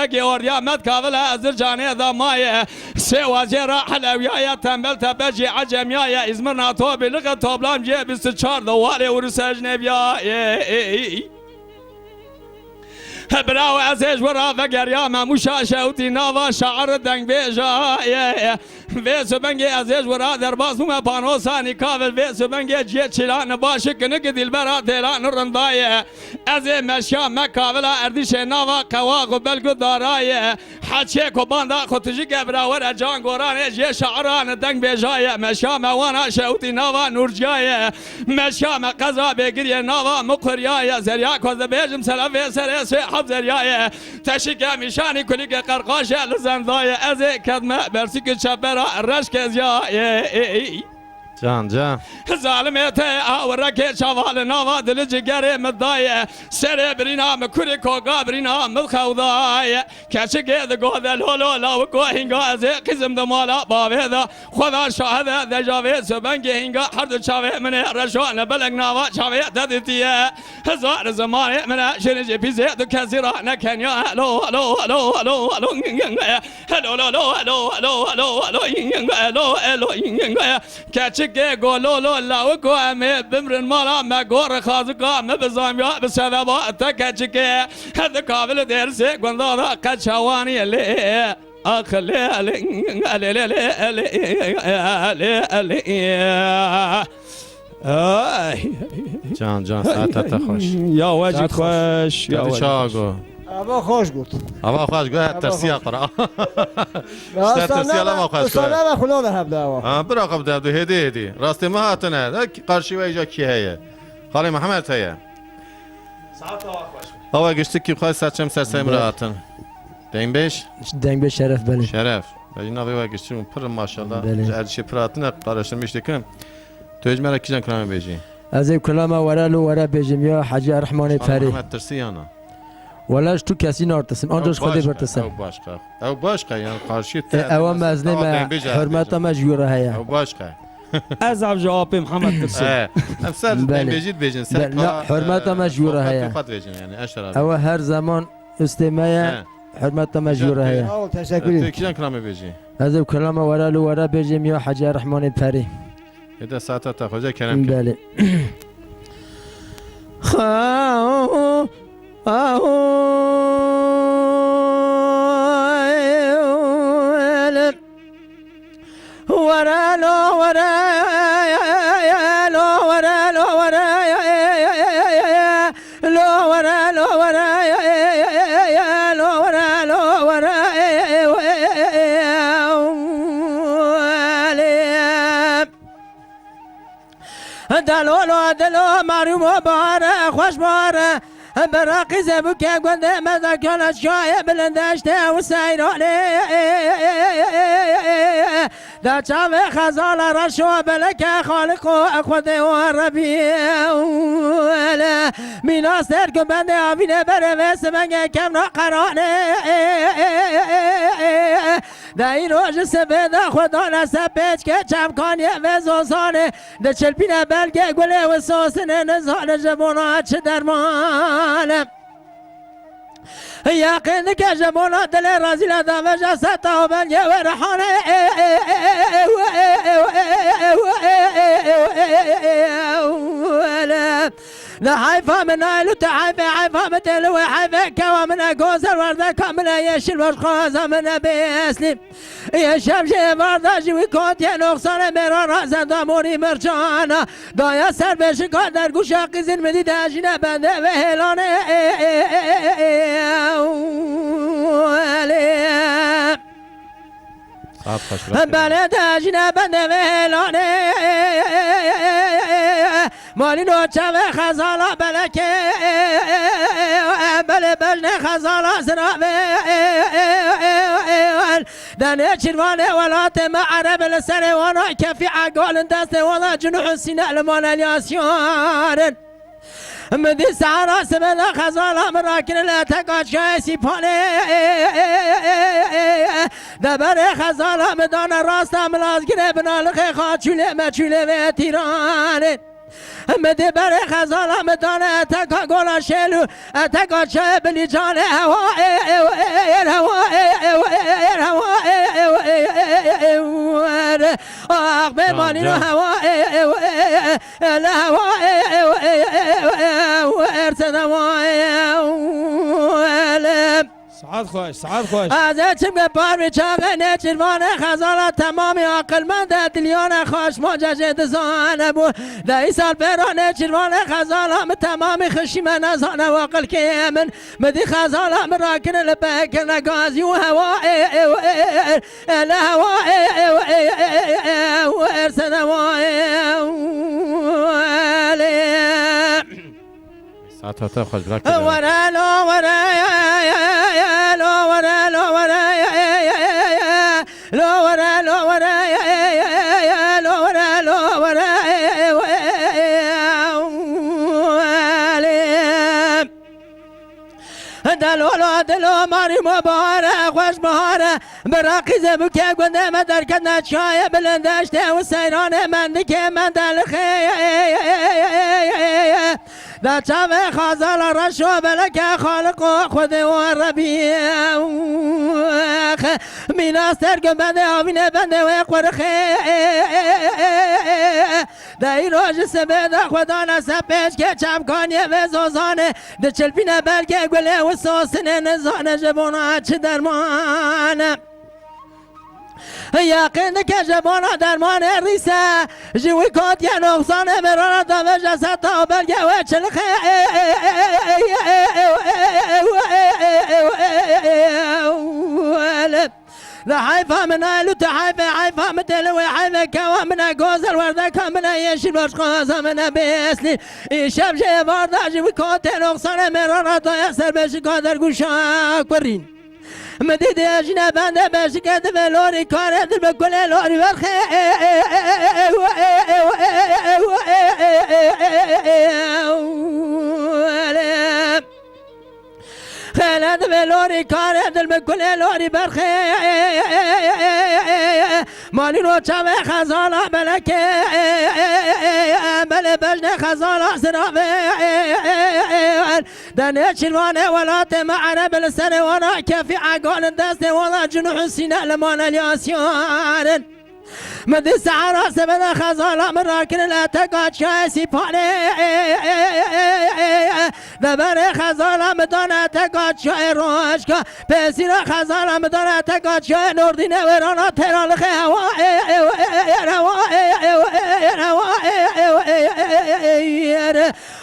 جوريا مد كافلا أزرجاني ذا ماي سوى جرا حلويا تنبل تبجي عجميا إزمرنا توبي لغة توبلام جي بستشار دواري ورسجني بيا براو عزيز ورا فقر يا ما مشاشة وتناظر شعر دنگ بيجا فيس بنجي عزيز ورا درباس وما بانوساني كافل فيس بنجي جيت شلان باشك نقد البرا ديلان الرنداية ازي مشا ما كافلا اردش ناوا قواق بلقو داراية حدشيك وباندا خطجيك براور جان قران جي شعران دنگ بيجاية مشا ما وانا شوتي ناوا نورجاية مشا ما قزا بيقري ناوا مقرياية زرياك وزبيجم سلافي سريسي حفظ رياية تشيك مشاني كلك قرقاشة لزنداية ازي كدمة برسيك شبرا رشك زياية Can can. ظالميته اورك شوال نوا دل جگر مدايه سر برينا مكوري كوغا برينا مخوضايه كشك ذ گو ذ لولو لا وكو هنگا از قسم د مالا باويدا خدا شاهد ذ جاوي سبنگ هنگا حد شاوي من رشوان بلغ نوا شاوي ددتيه هزار زمان من شنج بيزه د كزرا نكنيا لو لو لو لو لو لو لو لو لو لو لو كشك قولوا له لا وقوامي بمرن مالا ما قور خازقا ما بزاميا بسببا تكتشك هذا قابل درسي قنضا قد شواني اللي أخلي Can can saate te hoş. يا واجد خوش يا Hadi واجد çağı. هوا خوش گفت هوا خوش گوه ترسی اقرا ترسی علم خوش استانه گوه و خلا در هبده هوا براقب دبدو هدی راستی ما هاتنه قرشی و ایجا کی هیه خالی محمد هیه ساعت هوا خوش هوا گشتی کی خواهی سرچم سرسیم را هاتن دین بیش دنگ به شرف بله شرف بلی ناوی و گشتی پر ماشالله بله. ارشی پراتنه قراشن میشتی کن تو اجمه را کجان کنم بیجی از این کلام ورالو ورا بجم یا حاجی رحمان فری محمد ترسی یا نه ولاش تو کسی نارتسم آنجاش خودی او برتسم باشقه یعنی قارشی او مزنه حرمت ما جوره هیا او باشقه از عبج آبی محمد ترسی امسال بله. بیجید بیجین سر نه، حرمت ما جوره هیا. خود بیجین یعنی اشتر او هر زمان استماع حرمت ما جوره هیا آه تو تشکری کجان کنم بیجی از این کلام ورالو ورا بجم یا حاجی رحمان فری یه ساعت تا خوجه کرم که بله خواهو دلولو دلو معروم باره خوش باره براقی زبو که گنده مذکر شای بلندشته و سیرانه در چاو خزال رشو بلک خالق و خود و ربی میناستر که بنده آبینه بره وست بنگه کم را قرانه در این روش سبه دا خدا نسب پیچ که چمکانیه و زوزانه در چلپینه بلگه گله و سوسنه نزانه جبونا چه درمانه یقین که جبونا دل رازی لدامه جستا و بلگه و رحانه لحيفا من نايلو تحيفا حيفا متلو حيفا كوا من اقوزر ورده كامل يشيل وشخوزا من بيسلم يا شمشي ورده جوي كوت يا نقصان مرا رازا داموني مرجانا دايا سر بشكا در گوشا قزن مدي داجنا بنده وهلانه بله داجنا بنده وهلانه مالی نوچه و خزالا بلکه بله بجن خزالا زرابه دنه چروانه ولات معرب لسر وانا کفی عقال دست وانا جنوح سینه لمان الیاسیان مدی سعرا سبلا خزالا مراکن لتکات شایسی پانه دبر خزالا مدان راستا ملازگره بنالخ خاچوله مچوله و تیرانه مده بر خزال مدان اتکا گولا شلو اتکا چه بلی جان هوا آخ بمانی رو هوا الهوا ارسد هوا سعاد خوش سعاد خوش از چم که پار بیچاقه نچروان خزانه تمامی عقل مند دلیان خوش ماجش دزانه بود در این سال بران نچروان خزانه تمامی خشی من ازانه واقل که من مدی خزانه مراکن لبک نگازی و هوا الهوا ارسد هوا ساعت تا خوش برک ورا لا ورا لا ورا لا ورا لا ورا لا ورا لا ورا لا ورا دلولا دلو ماری مباره خوش بهاره براقی زبو که گنده من در کدنت شای بلندشته و سیران من که من دلخه در چاو خازال رشو بلک خالق و خود و ربی میناستر که بنده آبینه بنده و قرخه در این روش سبه دا خدا نسب پیچ که چمکانیه و زوزانه در چلپینه بلگه گله و سوسنه نزانه جبونا چه درمانه یقین که جبانا درمان ریسه جوی کات یه نقصان مرانه دامه جسد تا بلگه و چلخه لحيفا من لوت حيفا متلوي حيفا كوا من غوزل ورده كمن يشيل باش قازم من بيسلي شب جي باردا جي كوت نقصان مرارا تو يسر باش قادر گوشا قرين مديد اجنا بنده باش كد لوري كار دل بكل لوري ورخه خالد بلوري كار دل بكل لوري برخه مالي رو چاوه خزالا بلکه بل بجن خزالا سرافه دنه چلوانه ولات معرب السر ونا كفي عقال دست ولا جنوح سيناء لمان الياسيان مدي سعرا سبنا خزالا من راكن لا تقعد شايسي باني دبر خزالا مدانا تقعد شاي روشكا بسيرا خزالا مدانا تقعد شاي نوردين ورانا ترال خوا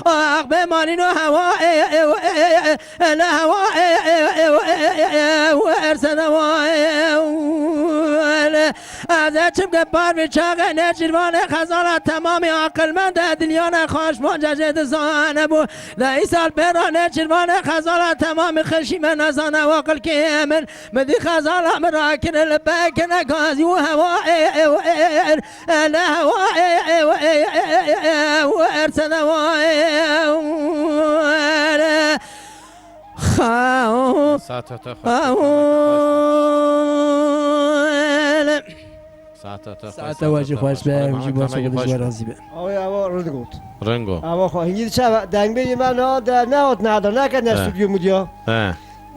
اخ بمالينو هوا لا هوا ارسنا از چم گبار بیچاق نجروان خزانه تمامی عقل مند دنیان خوش منجد زانه بو لی سال برا نجروان خزانه تمامی خشی من نزانه وقل که من مدی خزانه مراکن لبک نگازی و هوا لا هوا و ارسنه خاو ساعت واجی خوش به وجی باش خودش راضی به آوا ردگوت رنگو آوا خو هنگی چه دنگ بیج من در نهات ندار نکرد استودیو مدیا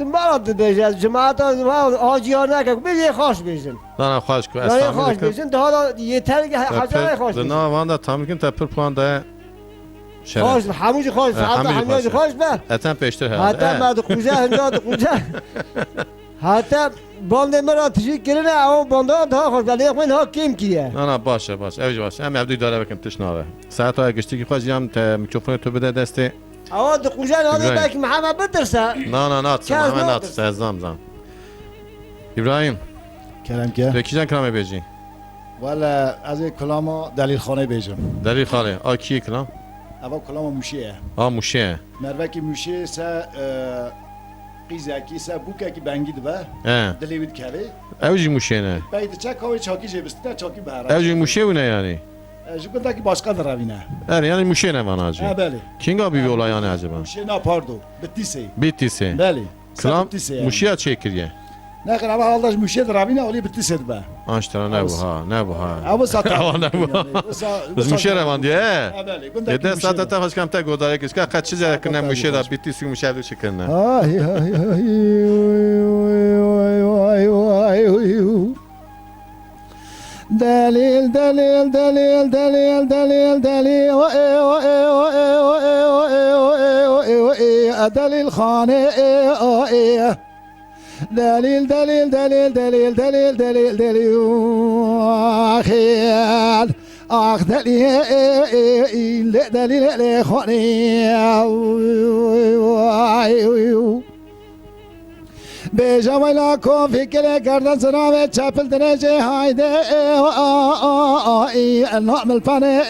مراد بیج جماعت آجیا نکرد بیج خوش بیجن نه خوش کو نه خوش بیجن ده حالا یه تری هزار خوش نه واندا تامکن تپر پوان ده خوش هموج خوش حتی هموج خوش به اتن پیشتر هست حتی بعد خوجه هنداد خوجه حتی باند مرا تشی کرده اما بانده ها خوش ولی من ها کیم کیه نه باشه اوج باشه هم عبدی داره بکن تشناوه ساعت های گشتی که خوش هم میکروفون تو بده دسته اما خوجه نه بک محمد بدرسه نه محمد ناترسه ازام ابراهیم کرم که بکیجن کلامه بیجی والا از کلام دلیل خانه بیجم دلیل خاله کی کلام اما کلام موشیه موشه مروکی موشیه سه قیزکی سه بوکه کی بنگید به دلیوید کردی اوجی موشه نه باید چه کاری چاکی جبسته چاکی بهره اوجی موشه ونه یعنی جو کنتا کی başka da ravine یعنی موشه نه من آجی بله کینگا بی olay acaba موشه نه پاردو bittisi بله کلام موشه çekiriye نه خیلی اول داشت موشه da ravine اولی bittisi به آشترا نه bu ha اما ساعت نه bu biz موشه روان دیه بله کنتا یه ساعت تا خوش کم تا گوداره کس که خد چیزی کنه موشه دا bittisi موشه دو چکنه آی دلیل دلیل دلیل دلیل دلیل دلیل دلیل خانه دلیل دلیل دلیل دلیل دلیل دلیل دلیل خیال آخ دلیل دلیل خانه بجولا کو فکر کردن سراغ چپل درجه هایده نعمل فنه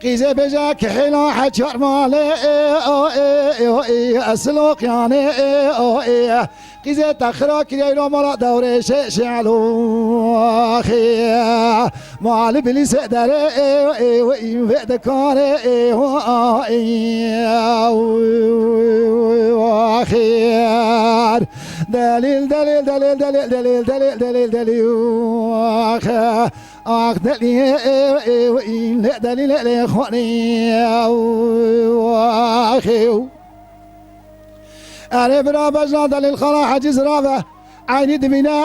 قیزه بجا که حیلا حجار ماله اسلوق یانه قیزه تخرا کریه رو مرا دوره شعلو مال بلیس داره و این وعد کاره خير دليل دليل دليل دليل دليل دليل دليل دليل آخ دليل دليل اخواني واخيو انا برا بجنا دليل خلا حجز رافع عيني دمينا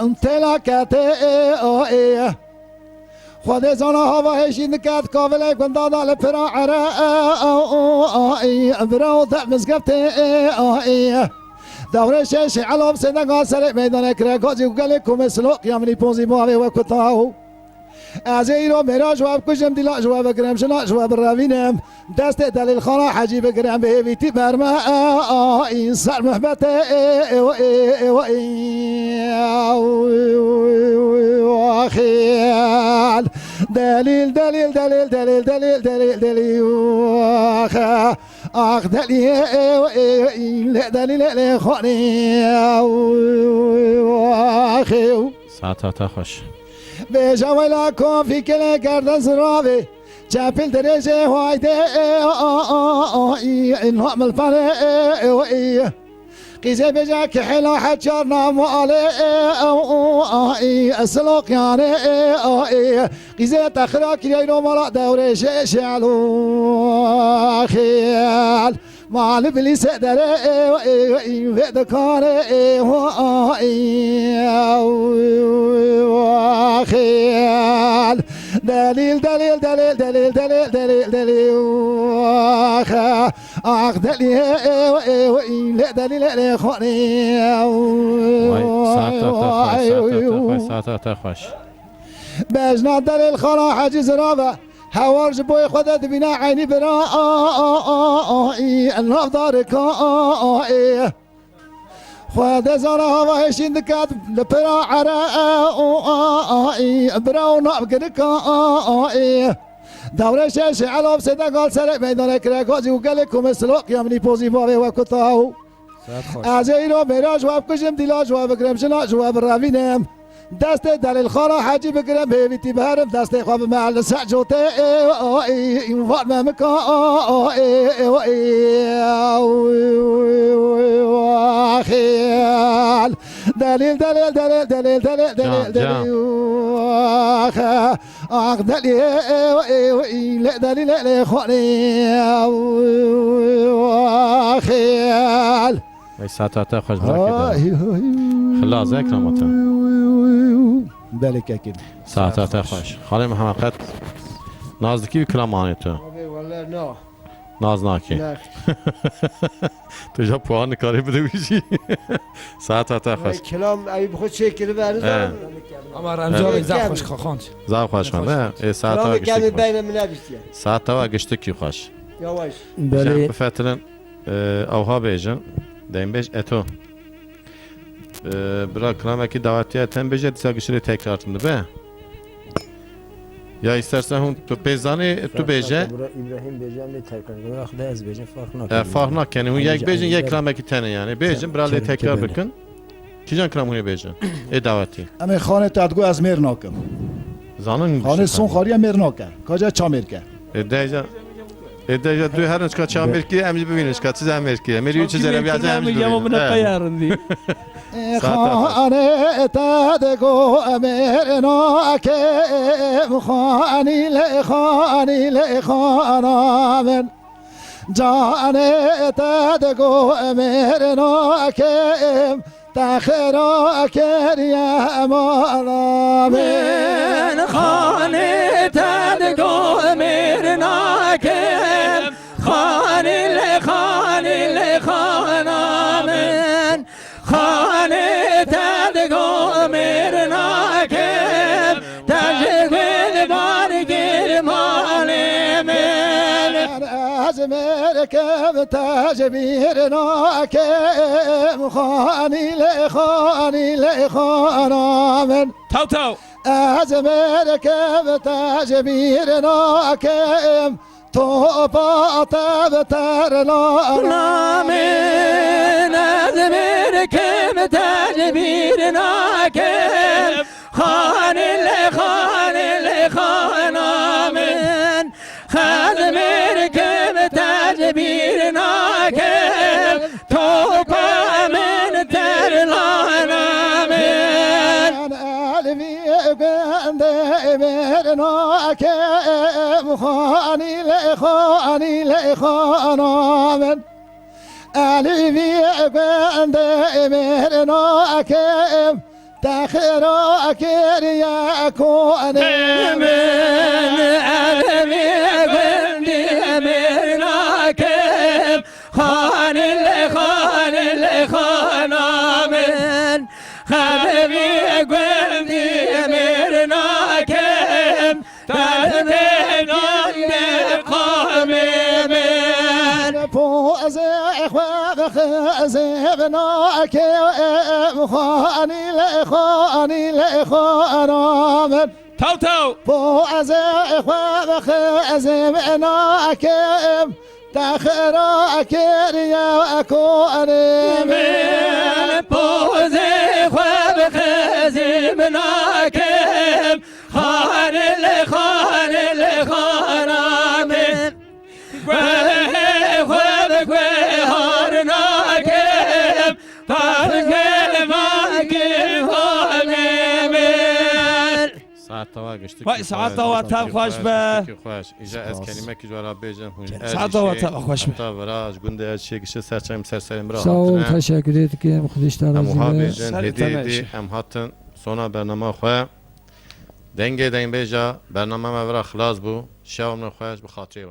انت لاكاتي خود زنا هوا هشين كات قابل كن دادا لفرا عرا برا مسقفت دور شش علم سنغا سر ميدان كرا غازي قالكم سلوك يامني بوزي مو وكتاو از ایرو میرا جواب کشم دیلا جواب گرم شنا جواب روینم دست دلیل خانه حجی بگرم به ویتی برما این سر محبت خیال دلیل دلیل دلیل دلیل دلیل دلیل دلیل آخ دلیل دلیل خانه ساعت خوش به جوالا کافی کله گردن زراوی چپل درجه هایده این هم الفنه قیزه بجا که حلا حجار ناماله اسلوق یانه قیزه تخرا کلی رو مالا دوره شعلو خیال مال بلی سدره و دکانه خیال دلیل دلیل دلیل دلیل دلیل دلیل دلیل آخ دلیل دلیل خونی ساعت خوش بجنا دلیل خلا حاجز رابع هوارج بوی خودت بنا عینی برا الناف دارك خود زارا هوای شندکات لپرا عرا برا ناب كدك دوره شش علام سدا قال سر میدان کرکازی و گل کوم سلوک یمنی پوزی باوی و کتاو از ایرو میرا جواب کشم دیلا جواب گرم شنا جواب روینم دست دلیل خارا حاجی بگرم بیویتی بهرم دست خواب محل سجوته این وار ممکا خیال دلیل دلیل دلیل دلیل دلیل دلیل دلیل آخ دلیل دلیل خونی خیال ساعت خوش برکت خلاص اکرامتون بله که ساعت خوش خاله محمد قد نازدکی و کلامانی تو والله نه ناز ناکی نه تو جا پوان کاری بده بیشی ساعت خوش کلام ای بخود شکل برزم اما رمزا زخ خوش خواند زاو خوش خانده ساعت ها کلام گشتی بین خوش من نبیشتیه ساعت ها گشتی کی خوش یواش بله بفترن اوها بیجن دیم بیج اتو برا کلامه کی دعوتیه تن بیجه دیسا گشتی تکرار تنده به یا istersen hun تو پیزانی تو بیجه ابراهیم بیجه می تکرار خدا از بیجه فرق فرق نکنه اون یک بیجن یک کلامه کی تنه یعنی بیجن برا لی تکرار بکن کی جان کلام هونی بیجن ای دعوتی اما خانه تدگو از میر ناکم زانن خانه سون خاری میر ناکم کجا چا میر که ایده دو هر نچکا چه امریکی امروز ببینش که چیز امریکیه میری چیز عربی از امروز ببینید خانه تدگو میر ناکم خانی لخانامن جانه تدگو میر ناکم تخرا کریا مالا من خانه تدگو میر ناکم خانی لخانامن خانه تدگو میر ناکم تجربه بارگیر مالی من از مرکب تجبیر ناکم خانی لخانامن تو از مرکب تجبیر ناکم تو پاتب تر نامن از مرکب تجبیر ناکم خانی لخانامن خز مرکب تجبیر ناکم تو پامن تر لانامن علمی گنده میر ناکم خانی لخانامن علمی گنده میر ناکم تخرا کریا کنه من علمی گنده میر ناکم خانی لخانامن خبی گندی میر ناکم پوز اخواب خزبنا که خانی لخانامن تو تو پوز اخواب خزبنا که تخرا کریا اکوانم پوز خواب خزم ناکم خان لخانم خواب خوار ناکم تخرا ماکم ساعت توا گشتی وای، ساعت توا تب خوش به. خوش ایجا از کلمه کی جوارا بیجن ساعت توا تب خوش به. تا وراج گنده از چی گشه سرچم سرسرم را ساو تشکر که خودش هم ها ترازیمه بیجن سر هدی تمش. هم هاتن سونا برنامه خواه دنگ بیجا برنامه ما ورا خلاص بو شاو من خوش بخاطری و